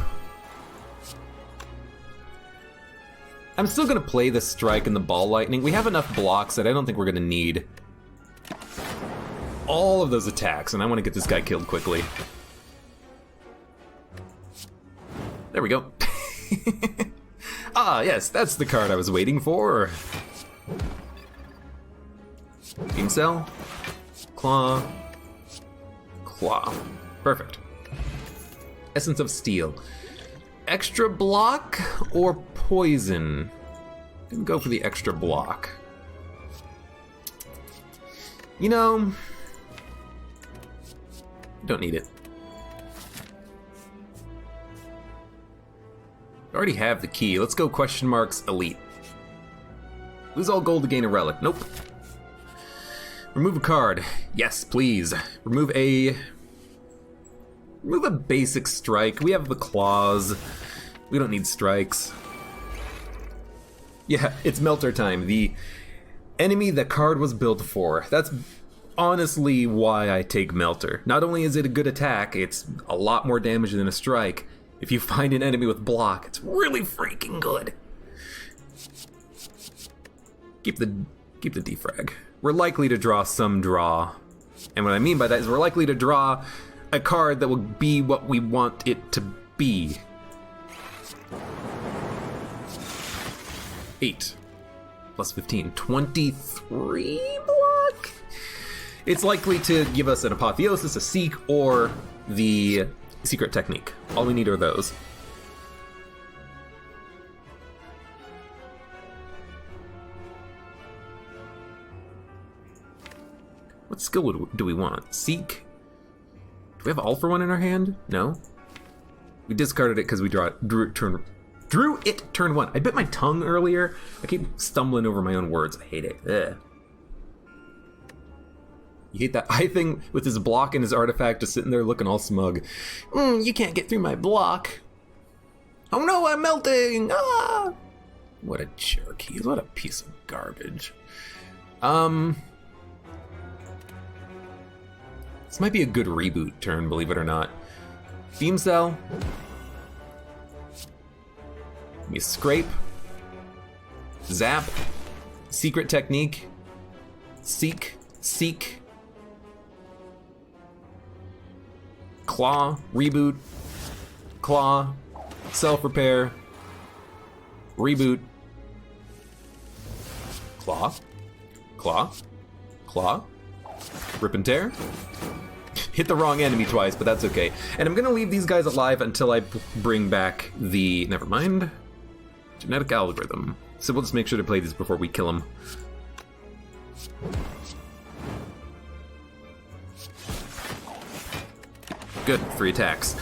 I'm still gonna play the strike and the ball lightning. We have enough blocks that I don't think we're gonna need all of those attacks, and I want to get this guy killed quickly. There we go. Ah, yes, that's the card I was waiting for. Beam cell. Claw. Claw. Perfect. Essence of Steel. Extra block or poison? I'm gonna go for the extra block. You know, don't need it. I already have the key. Let's go question marks elite. Lose all gold to gain a relic. Nope. Remove a card. Yes, please. Remove a basic strike. We have the claws. We don't need strikes. Yeah, it's Melter time. The enemy the card was built for. That's honestly why I take Melter. Not only is it a good attack, it's a lot more damage than a strike. If you find an enemy with block, it's really freaking good. Keep the defrag. We're likely to draw some draw. And what I mean by that is we're likely to draw a card that will be what we want it to be. 8 plus 15, 23 block? It's likely to give us an Apotheosis, a Seek, or the Secret Technique. All we need are those. What skill do we want? Seek? Do we have All for One in our hand? No. We discarded it because we drew it turn 1. I bit my tongue earlier. I keep stumbling over my own words. I hate it. Ugh. You hate that eye thing with his block and his artifact just sitting there looking all smug. You can't get through my block. Oh no, I'm melting! Ah! What a jerk he is. What a piece of garbage. This might be a good reboot turn, believe it or not. Beam Cell. Give me a Scrape. Zap. Secret Technique. Seek. Claw. Reboot. Claw. Self-repair. Reboot. Claw. Rip and tear. Hit the wrong enemy twice, but that's okay. And I'm gonna leave these guys alive until I bring back the... Never mind. Genetic algorithm. So we'll just make sure to play these before we kill them. Good, 3 attacks.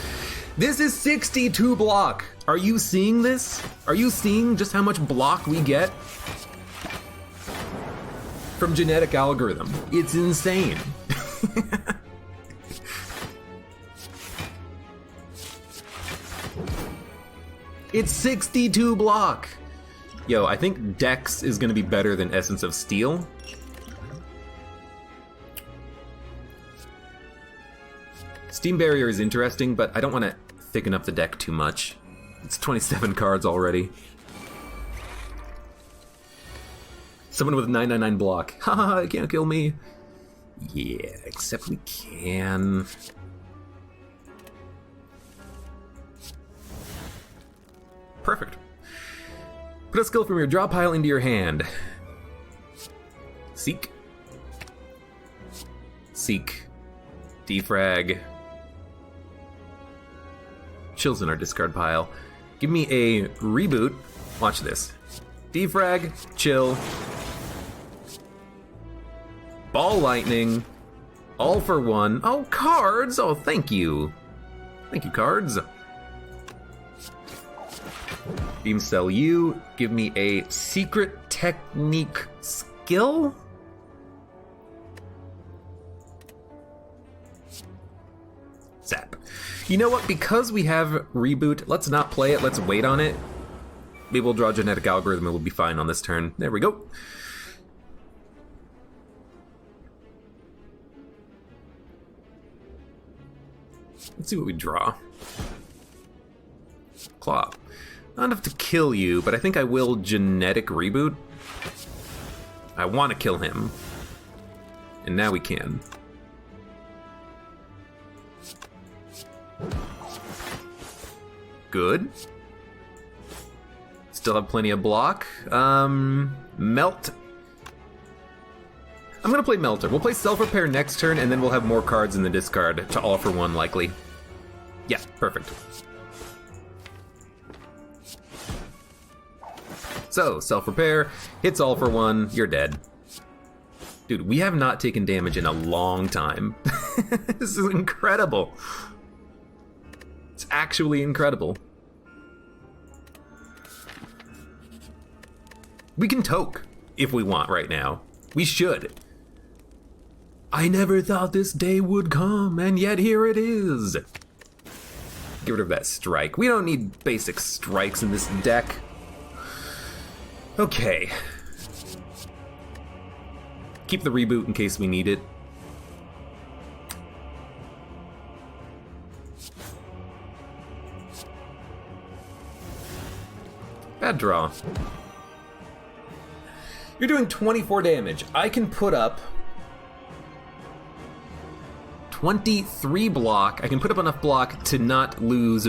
This is 62 block! Are you seeing this? Are you seeing just how much block we get from genetic algorithm? It's insane. It's 62 block! Yo, I think Dex is gonna be better than Essence of Steel. Steam Barrier is interesting, but I don't want to thicken up the deck too much. It's 27 cards already. Someone with 999 block. Haha, it can't kill me. Yeah, except we can. Perfect. Put a skill from your draw pile into your hand. Seek. Defrag. Chill's in our discard pile. Give me a reboot. Watch this. Defrag, chill. Ball lightning. All for one. Oh, cards! Oh, thank you. Thank you, cards. Beam Cell you. Give me a Secret Technique skill? Zap. You know what? Because we have reboot, let's not play it. Let's wait on it. Maybe we'll draw genetic algorithm and we'll be fine on this turn. There we go. Let's see what we draw. Claw. Not enough to kill you, but I think I will genetic reboot. I want to kill him. And now we can. Good. Still have plenty of block. Melt. I'm gonna play Melter. We'll play Self-Repair next turn, and then we'll have more cards in the discard to all for one, likely. Yeah, perfect. So, Self-Repair, hits all for one, you're dead. Dude, we have not taken damage in a long time. This is incredible. It's actually incredible. We can toke if we want right now. We should. I never thought this day would come, and yet here it is. Get rid of that strike. We don't need basic strikes in this deck. Okay. Keep the reboot in case we need it. Bad draw. You're doing 24 damage. I can put up 23 block. I can put up enough block to not lose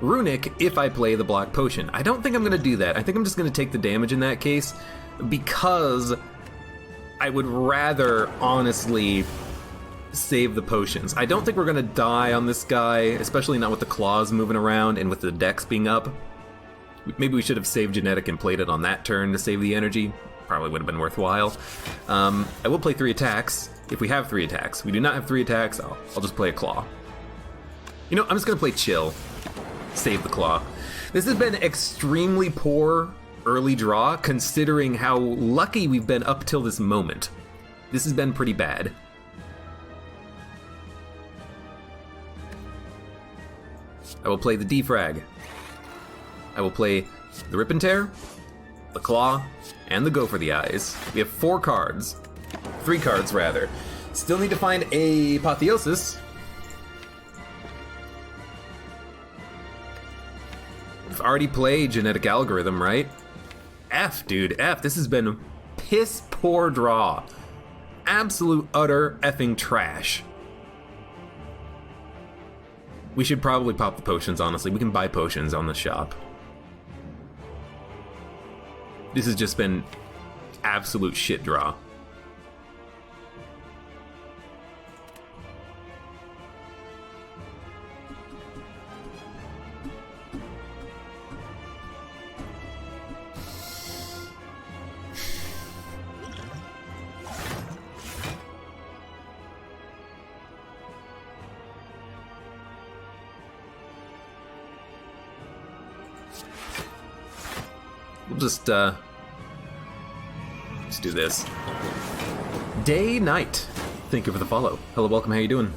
Runic if I play the block potion. I don't think I'm going to do that. I think I'm just going to take the damage in that case because I would rather honestly save the potions. I don't think we're going to die on this guy, especially not with the claws moving around and with the dex being up. Maybe we should have saved Genetic and played it on that turn to save the energy. Probably would have been worthwhile. I will play 3 attacks if we have 3 attacks. We do not have 3 attacks. I'll just play a claw. You know, I'm just going to play chill. Save the claw. This has been extremely poor early draw considering how lucky we've been up till this moment. This has been pretty bad. I will play the defrag. I will play the Rip and Tear, the Claw, and the Go for the Eyes. We have 4 cards. 3 cards, rather. Still need to find a Apotheosis. We've already played Genetic Algorithm, right? F, dude, F. This has been piss poor draw. Absolute, utter effing trash. We should probably pop the potions, honestly. We can buy potions on the shop. This has just been absolute shit draw. We'll just do this. Day, night. Thank you for the follow. Hello, welcome, how you doing?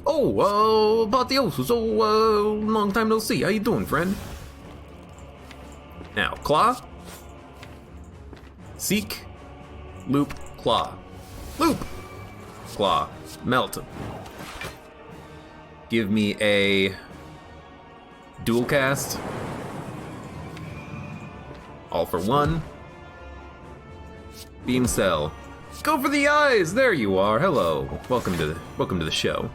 Oh, Apotheosis, long time no see. How you doing, friend? Now, Claw. Seek. Loop. Claw. Loop. Claw. Melt. Give me a dual cast. All for 1. Beam Cell. Go for the eyes! There you are. Hello. Welcome to the show.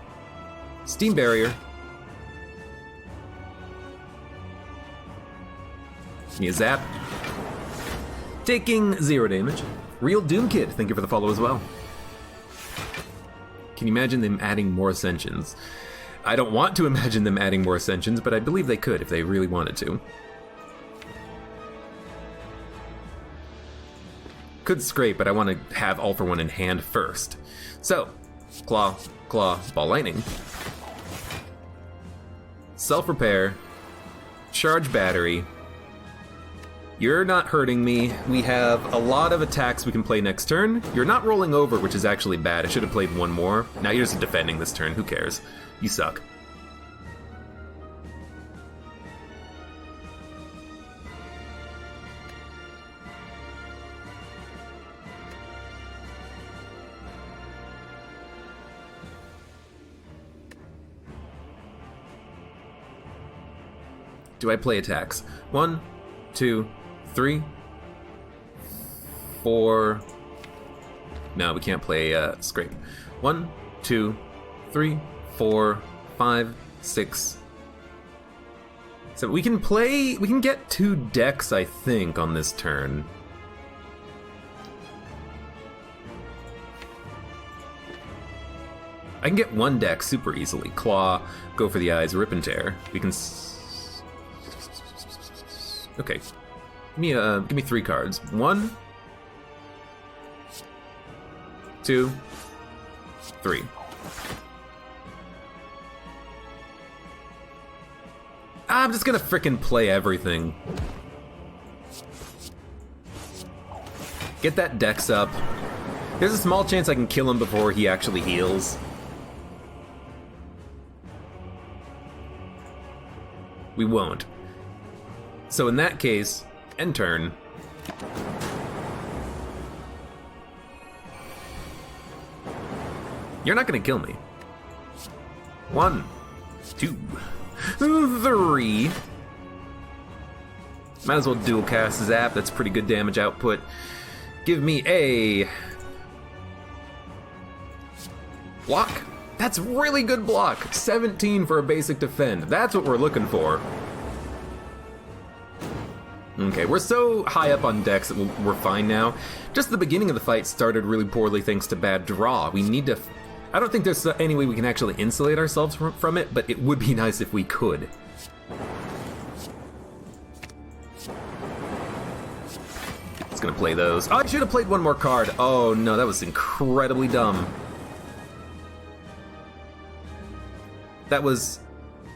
Steam Barrier. Give me a zap. Taking 0 damage. Real Doom Kid, thank you for the follow as well. Can you imagine them adding more ascensions? I don't want to imagine them adding more ascensions, but I believe they could if they really wanted to. Could scrape, but I want to have all for 1 in hand first. So, Claw, Ball Lightning. Self-repair. Charge battery. You're not hurting me. We have a lot of attacks we can play next turn. You're not rolling over, which is actually bad. I should have played 1 more. Now you're just defending this turn. Who cares? You suck. Do I play attacks? 1, 2, 3, 4. No, we can't play scrape. 1, 2, 3, 4, 5, 6. So we can play. We can get 2 decks, I think, on this turn. I can get 1 deck super easily. Claw, Go for the Eyes, Rip and Tear. We can. Okay, give me 3 cards. 1, 2, 3. I'm just gonna frickin' play everything. Get that dex up. There's a small chance I can kill him before he actually heals. We won't. So in that case, end turn. You're not gonna kill me. 1, 2, 3. Might as well dual cast Zap, that's pretty good damage output. Give me a block. That's really good block. 17 for a basic defend. That's what we're looking for. Okay, we're so high up on decks that we're fine now. Just the beginning of the fight started really poorly thanks to bad draw. We need to... I don't think there's any way we can actually insulate ourselves from it, but it would be nice if we could. It's gonna play those. Oh, I should have played one more card. Oh no, that was incredibly dumb. That was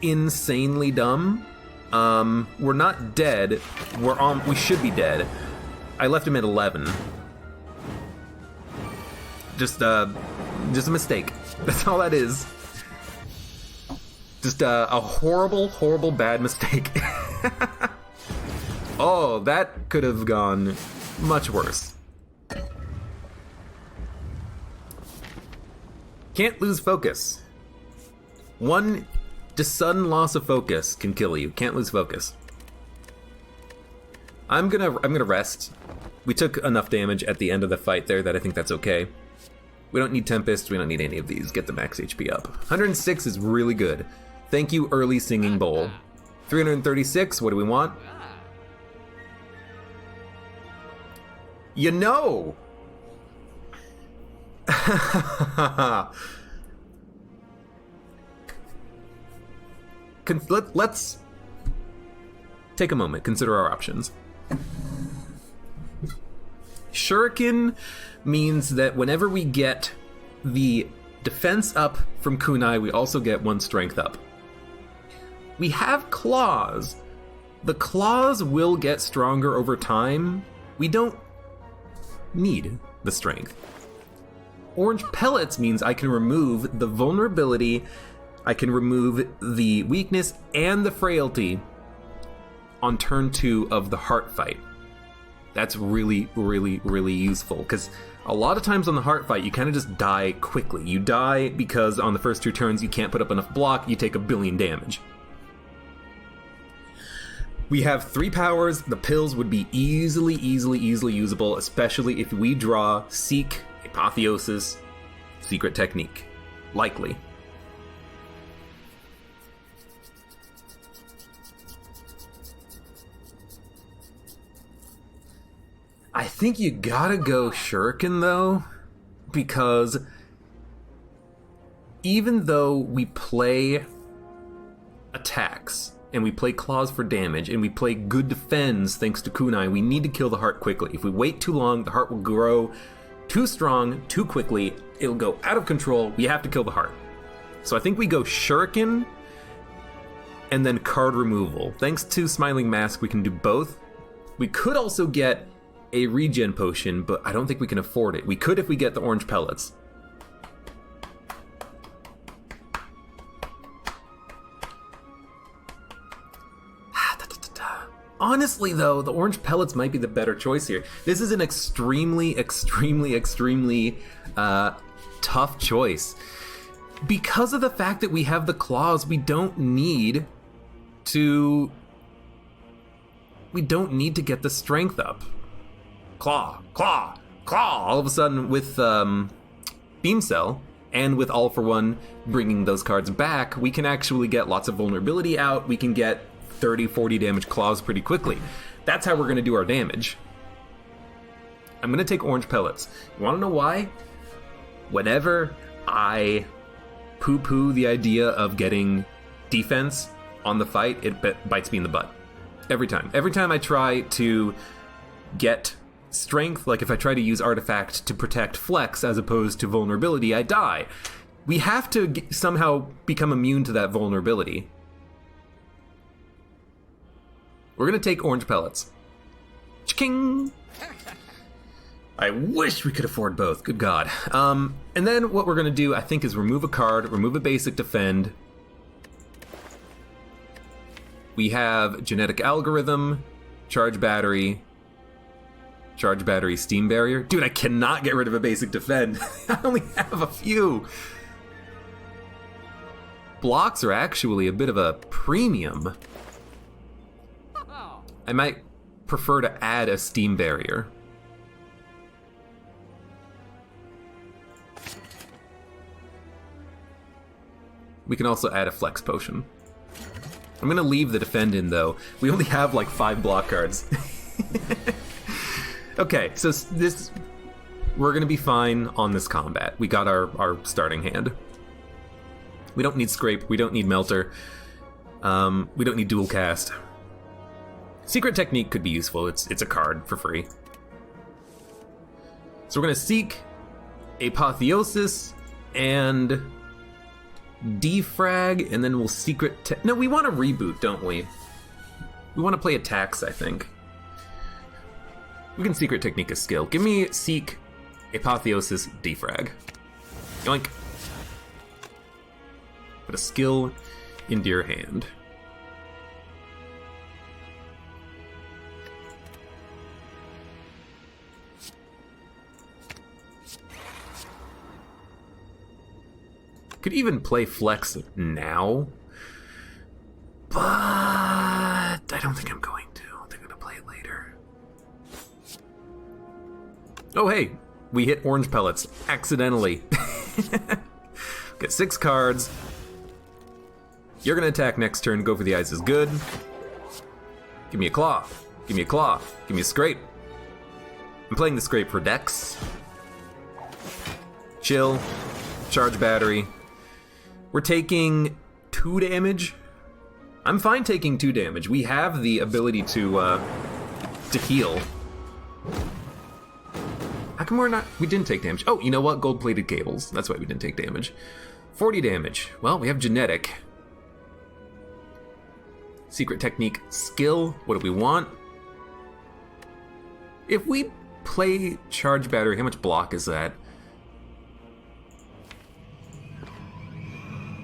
insanely dumb. We're not dead. We should be dead. I left him at 11. Just a mistake. That's all that is. Just a horrible, horrible, bad mistake. Oh, that could have gone much worse. Can't lose focus. One just sudden loss of focus can kill you. Can't lose focus. I'm gonna rest. We took enough damage at the end of the fight there that I think that's okay. We don't need Tempest, we don't need any of these. Get the max HP up. 106 is really good. Thank you, early Singing Bowl. 336, what do we want? You know! Let's take a moment, consider our options. Shuriken means that whenever we get the defense up from Kunai, we also get 1 strength up. We have claws. The claws will get stronger over time. We don't need the strength. Orange Pellets means I can remove the vulnerability, I can remove the weakness and the frailty on turn 2 of the heart fight. That's really, really, really useful, because a lot of times on the heart fight, you kind of just die quickly. You die because on the first 2 turns, you can't put up enough block, you take 1 billion damage. We have 3 powers. The pills would be easily usable, especially if we draw Seek, Apotheosis, Secret Technique. Likely. I think you gotta go Shuriken though, because even though we play attacks, and we play claws for damage, and we play good defends thanks to Kunai, we need to kill the heart quickly. If we wait too long, the heart will grow too strong, too quickly, it'll go out of control, we have to kill the heart. So I think we go Shuriken, and then card removal. Thanks to Smiling Mask, we can do both. We could also get a regen potion, but I don't think we can afford it. We could if we get the orange pellets. Honestly, though, the orange pellets might be the better choice here. This is an extremely tough choice. Because of the fact that we have the claws, we don't need to get the strength up. Claw. All of a sudden, with Beam Cell, and with All for One bringing those cards back, we can actually get lots of vulnerability out. We can get 30, 40 damage claws pretty quickly. That's how we're going to do our damage. I'm going to take orange pellets. You want to know why? Whenever I poo-poo the idea of getting defense on the fight, it bites me in the butt. Every time. Every time I try to get strength, like if I try to use artifact to protect flex as opposed to vulnerability, I die. We have to somehow become immune to that vulnerability. We're gonna take orange pellets. Ching! I wish we could afford both, good God. And then what we're gonna do, I think, is remove a card, remove a basic defend. We have genetic algorithm, charge battery, steam barrier. Dude, I cannot get rid of a basic defend. I only have a few. Blocks are actually a bit of a premium. I might prefer to add a steam barrier. We can also add a flex potion. I'm gonna leave the defend in though. We only have like 5 block cards. Okay, so we're gonna be fine on this combat. We got our starting hand. We don't need scrape, we don't need melter. We don't need dual cast. Secret technique could be useful, it's a card for free. So we're gonna seek apotheosis and defrag, and then we'll secret no, we want to reboot, don't we? We want to play attacks, I think. We can secret technique a skill. Give me seek, apotheosis, defrag. Yoink. Put a skill into your hand. Could even play flex now, but I don't think I'm going to. I think I'm gonna play it later. Oh hey, we hit orange pellets accidentally. Get 6 cards. You're gonna attack next turn, go for the eyes is good. Give me a claw, give me a claw, give me a scrape. I'm playing the scrape for Dex. Chill, charge battery. We're taking 2 damage. I'm fine taking 2 damage. We have the ability to heal. How come we're not... We didn't take damage. Oh, you know what? Gold-plated cables. That's why we didn't take damage. 40 damage. Well, we have genetic. Secret technique skill. What do we want? If we play charge battery, how much block is that?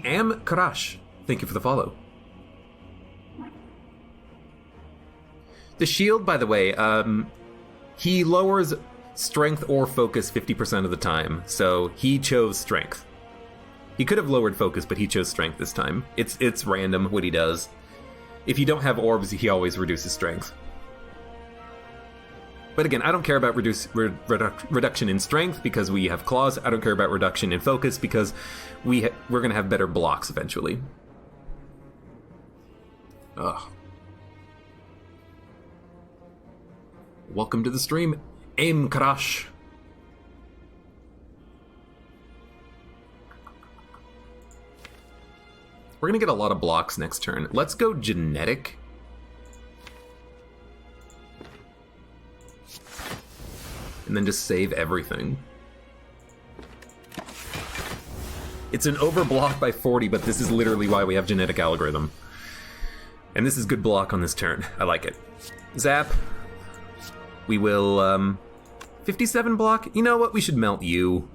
Karash, thank you for the follow. The shield, by the way, he lowers strength or focus 50% of the time, so he chose strength. He could have lowered focus, but he chose strength this time. It's random what he does. If you don't have orbs, he always reduces strength. But again, I don't care about reduction in strength because we have claws. I don't care about reduction in focus because we're going to have better blocks eventually. Ugh. Welcome to the stream, Aim Crash. We're going to get a lot of blocks next turn. Let's go genetic. And then just save everything. It's an overblock by 40, but this is literally why we have genetic algorithm. And this is good block on this turn. I like it. Zap. We will, 57 block? You know what? We should melt you.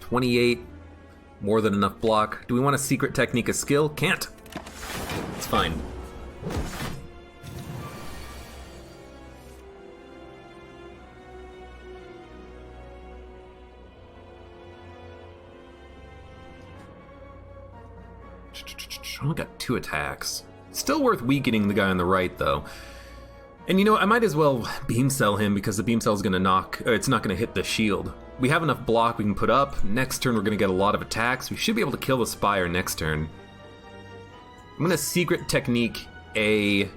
$28. More than enough block. Do we want a secret technique, a skill? Can't. It's fine. I only got 2 attacks. Still worth weakening the guy on the right, though. And you know, I might as well beam cell him because the beam cell is going to knock... it's not going to hit the shield. We have enough block we can put up. Next turn we're going to get a lot of attacks. We should be able to kill the Spire next turn. I'm going to secret technique a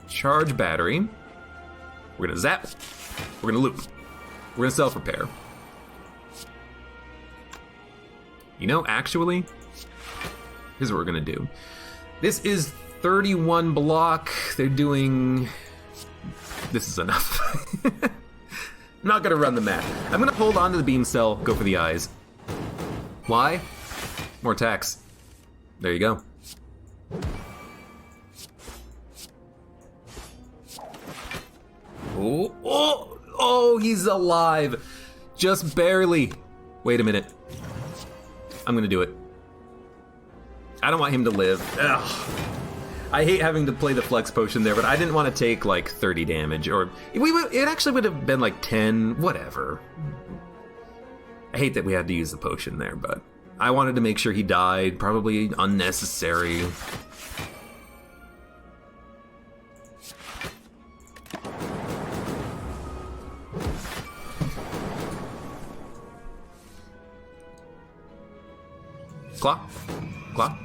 charge battery. We're going to zap. We're going to loop. We're going to self-repair. You know, actually, Here's what we're gonna do. This is 31 block. They're doing... This is enough. I'm not gonna run the math. I'm gonna hold on to the beam cell, go for the eyes. Why? More attacks. There you go. Oh, oh, oh, he's alive. Just barely. Wait a minute. I'm gonna do it. I don't want him to live. Ugh. I hate having to play the flex potion there, but I didn't want to take like 30 damage, or it actually would have been like 10, whatever. I hate that we had to use the potion there, but I wanted to make sure he died, probably unnecessary. Claw. Claw.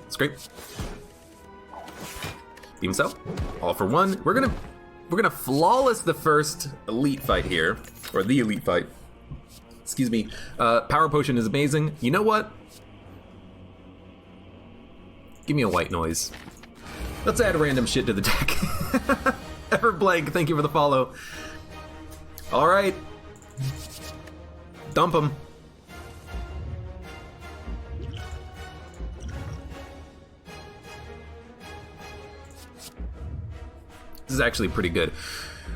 Scrape. Beam cell. All for one. We're gonna flawless the first elite fight here. Or the elite fight. Excuse me. Power potion is amazing. You know what? Give me a white noise. Let's add random shit to the deck. Everblank, thank you for the follow. Alright. Dump him. This is actually pretty good.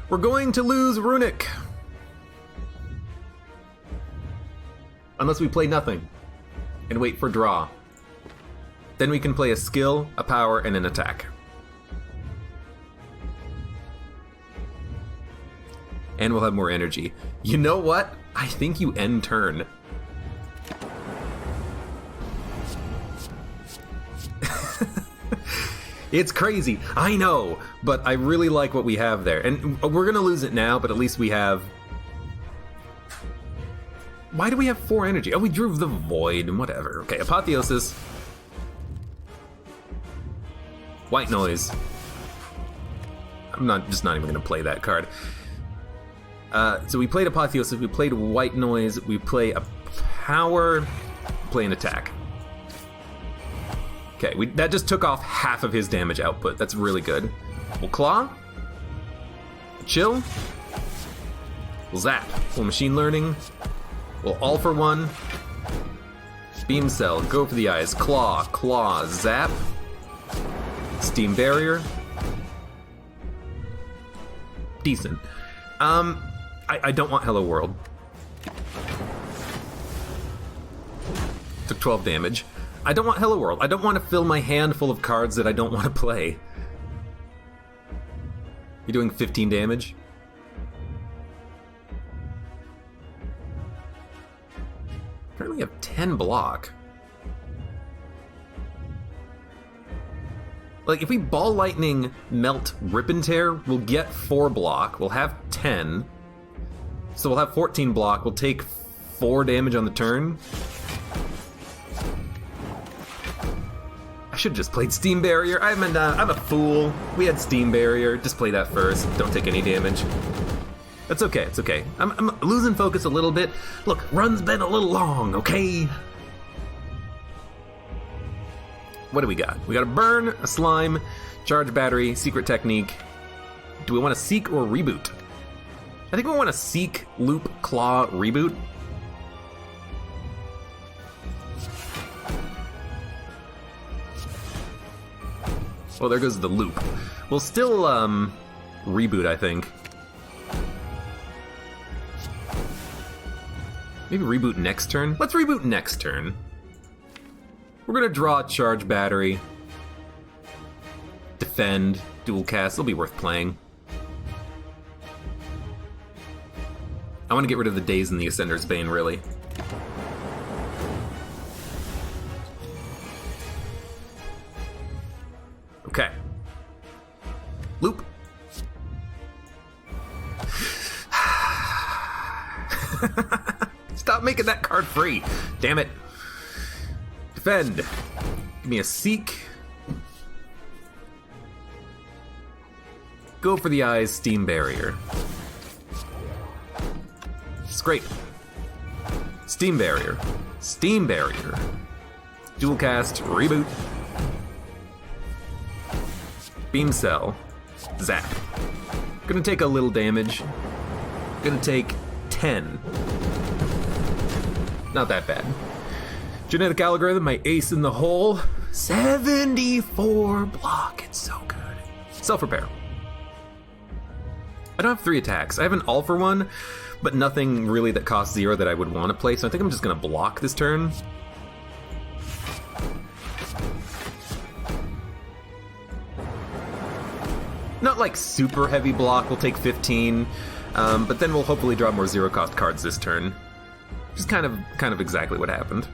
We're going to lose Runic. Unless we play nothing and wait for draw. Then we can play a skill, a power, and an attack. And we'll have more energy. You know what? I think you end turn. It's crazy, I know, but I really like what we have there. And we're gonna lose it now, but at least we have... Why do we have 4 energy? Oh, we drew the void and whatever. Okay, Apotheosis. White noise. I'm just not even gonna play that card. So we played Apotheosis, we played white noise, we play a power, play an attack. Okay, that just took off half of his damage output. That's really good. We'll claw. Chill. We'll zap. We'll machine learning. We'll all for one. Beam cell. Go for the eyes. Claw. Claw. Zap. Steam barrier. Decent. I don't want Hello World. Took 12 damage. I don't want Hello World. I don't want to fill my hand full of cards that I don't want to play. You're doing 15 damage? Currently have 10 block. Like, if we Ball Lightning, Melt, Rip and Tear, we'll get 4 block. We'll have 10. So we'll have 14 block. We'll take 4 damage on the turn. I should have just played Steam Barrier. I'm a fool. We had Steam Barrier. Just play that first. Don't take any damage. That's okay. It's okay. I'm losing focus a little bit. Look, run's been a little long, okay? What do we got? We got a burn, a slime, charge battery, secret technique. Do we want to seek or reboot? I think we want to seek, loop, claw, reboot. Oh, there goes the loop. We'll still, reboot, I think. Maybe reboot next turn? Let's reboot next turn. We're gonna draw a charge battery. Defend, dual cast, it'll be worth playing. I want to get rid of the Daze and the Ascender's Bane, really. Okay. Loop. Stop making that card free. Damn it. Defend. Give me a Seek. Go for the eyes, Steam Barrier. Scrape. Steam Barrier. Steam Barrier. Dual cast, reboot. Beam cell, zap. Gonna take a little damage. Gonna take 10. Not that bad. Genetic algorithm, my ace in the hole. 74 block, it's so good. Self-repair. I don't have 3 attacks. I have an all for one, but nothing really that costs 0 that I would want to play, so I think I'm just gonna block this turn. Not like super heavy block, we'll take 15, but then we'll hopefully draw more 0 cost cards this turn. Which is kind of exactly what happened.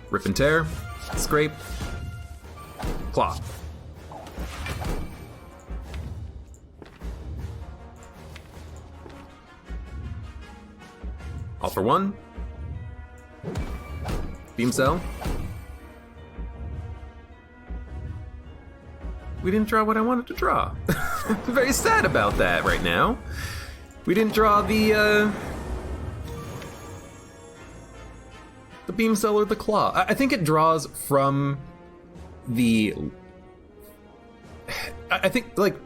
Rip and tear, scrape, claw. All for one. Beam cell. We didn't draw what I wanted to draw. I'm very sad about that right now. We didn't draw the beam cell or the claw. I think it draws from the... I think, like,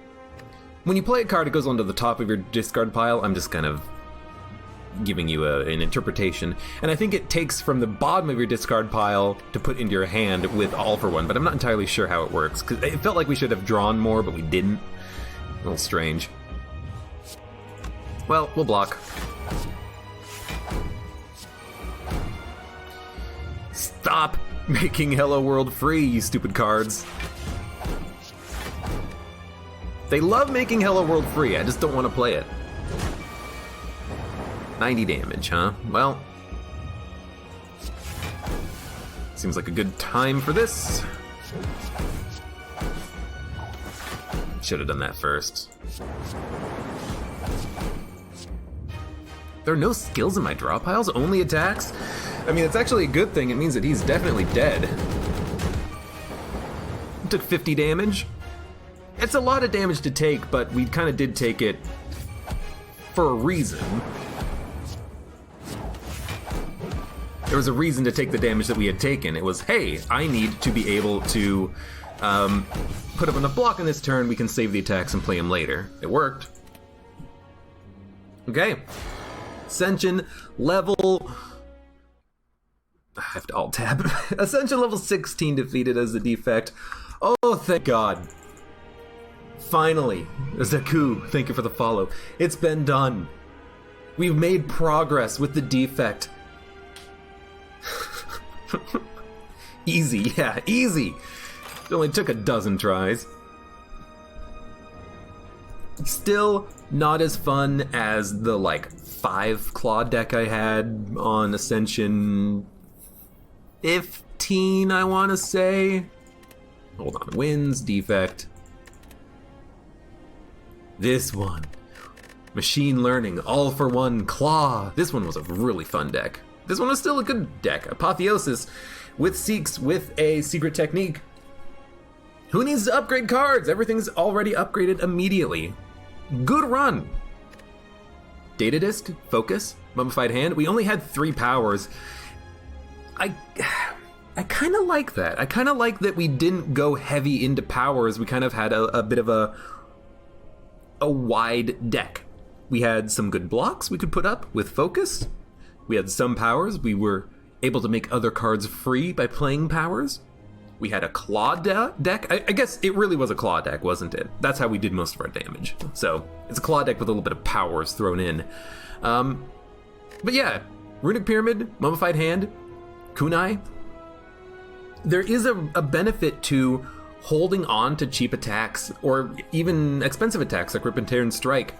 when you play a card, it goes onto the top of your discard pile. I'm just kind of giving you an interpretation, and I think it takes from the bottom of your discard pile to put into your hand with all for one, but I'm not entirely sure how it works, because it felt like we should have drawn more, but we didn't. A little strange. Well, we'll block. Stop making Hello World free, you stupid cards. They love making Hello World free, I just don't want to play it. 90 damage, huh? Well, seems like a good time for this. Should have done that first. There are no skills in my draw piles, only attacks? I mean, it's actually a good thing. It means that he's definitely dead. Took 50 damage. It's a lot of damage to take, but we kind of did take it for a reason. There was a reason to take the damage that we had taken. It was, hey, I need to be able to put up enough block on this turn, we can save the attacks and play them later. It worked. Okay. Ascension level... I have to alt-tab. Ascension level 16 defeated as the defect. Oh, thank God. Finally. Zaku, thank you for the follow. It's been done. We've made progress with the defect. Easy, yeah, easy. It only took a dozen tries. Still not as fun as the, like, 5 claw deck I had on Ascension 15, I want to say. Hold on, wins, defect. This one. Machine learning, all for one, claw. This one was a really fun deck. This one was still a good deck. Apotheosis with Seeks with a secret technique. Who needs to upgrade cards? Everything's already upgraded immediately. Good run. Data Disc, Focus, Mummified Hand. We only had 3 powers. I kind of like that. I kind of like that we didn't go heavy into powers. We kind of had a bit of a wide deck. We had some good blocks we could put up with Focus. We had some powers. We were able to make other cards free by playing powers. We had a claw deck. I guess it really was a claw deck, wasn't it? That's how we did most of our damage. So it's a claw deck with a little bit of powers thrown in. But yeah, Runic Pyramid, Mummified Hand, Kunai. There is a benefit to holding on to cheap attacks or even expensive attacks like Rip and Tear and Strike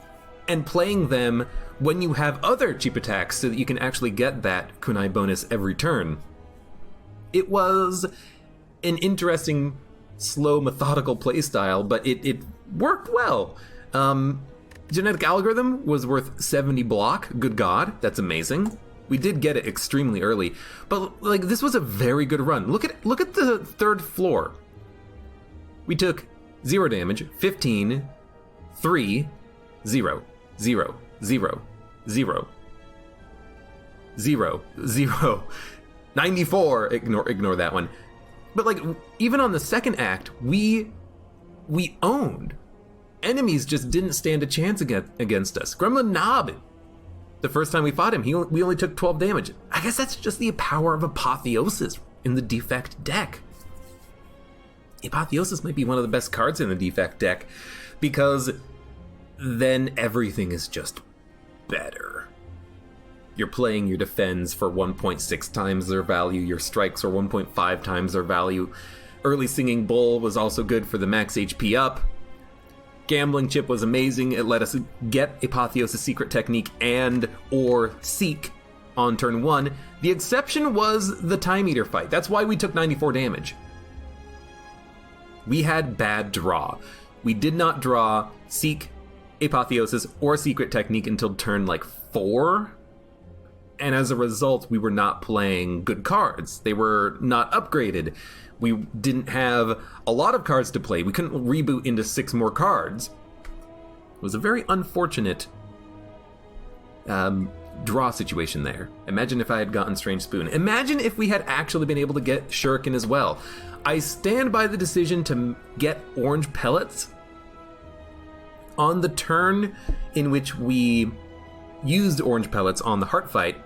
and playing them when you have other cheap attacks so that you can actually get that Kunai bonus every turn. It was an interesting, slow, methodical playstyle, but it worked well. Genetic Algorithm was worth 70 block. Good God, that's amazing. We did get it extremely early, but like this was a very good run. Look at the third floor. We took 0 damage, 15, 3, 0, 0, 0, 0. 0. 0. 94. Ignore that one. But like, even on the second act, we owned. Enemies just didn't stand a chance against us. Gremlin Knob, the first time we fought him, we only took 12 damage. I guess that's just the power of Apotheosis in the Defect deck. Apotheosis might be one of the best cards in the Defect deck, because then everything is just better. You're playing your defends for 1.6 times their value, your strikes are 1.5 times their value. Early Singing Bull was also good for the max HP up. Gambling Chip was amazing. It let us get Apotheosis Secret Technique and or Seek on turn 1. The exception was the Time Eater fight. That's why we took 94 damage. We had bad draw. We did not draw Seek, Apotheosis, or Secret Technique until turn like 4. And as a result, we were not playing good cards. They were not upgraded. We didn't have a lot of cards to play. We couldn't reboot into 6 more cards. It was a very unfortunate draw situation there. Imagine if I had gotten Strange Spoon. Imagine if we had actually been able to get Shuriken as well. I stand by the decision to get Orange Pellets on the turn in which we used Orange Pellets on the Heart fight.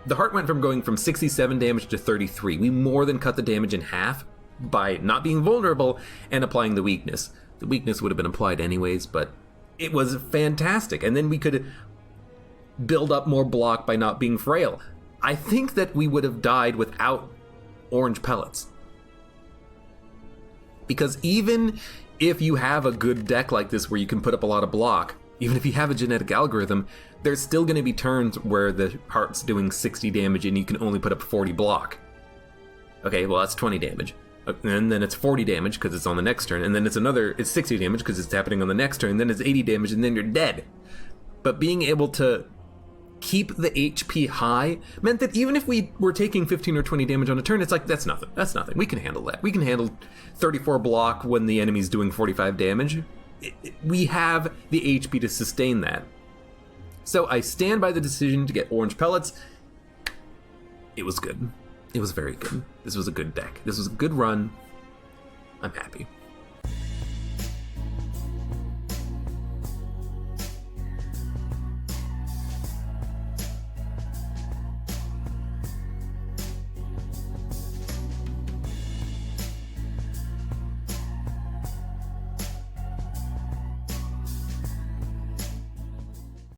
The Heart went from going from 67 damage to 33. We more than cut the damage in half by not being vulnerable and applying the weakness. The weakness would have been applied anyways, but it was fantastic. And then we could build up more block by not being frail. I think that we would have died without Orange Pellets. Because even if you have a good deck like this where you can put up a lot of block, even if you have a genetic algorithm, there's still going to be turns where the Heart's doing 60 damage and you can only put up 40 block. Okay, well that's 20 damage. And then it's 40 damage because it's on the next turn, and then it's 60 damage because it's happening on the next turn, and then it's 80 damage, and then you're dead. But being able to keep the HP high meant that even if we were taking 15 or 20 damage on a turn, it's like, that's nothing. That's nothing. We can handle that. We can handle 34 block when the enemy's doing 45 damage. We have the HP to sustain that. So I stand by the decision to get Orange Pellets. It was good. It was very good. This was a good deck. This was a good run. I'm happy.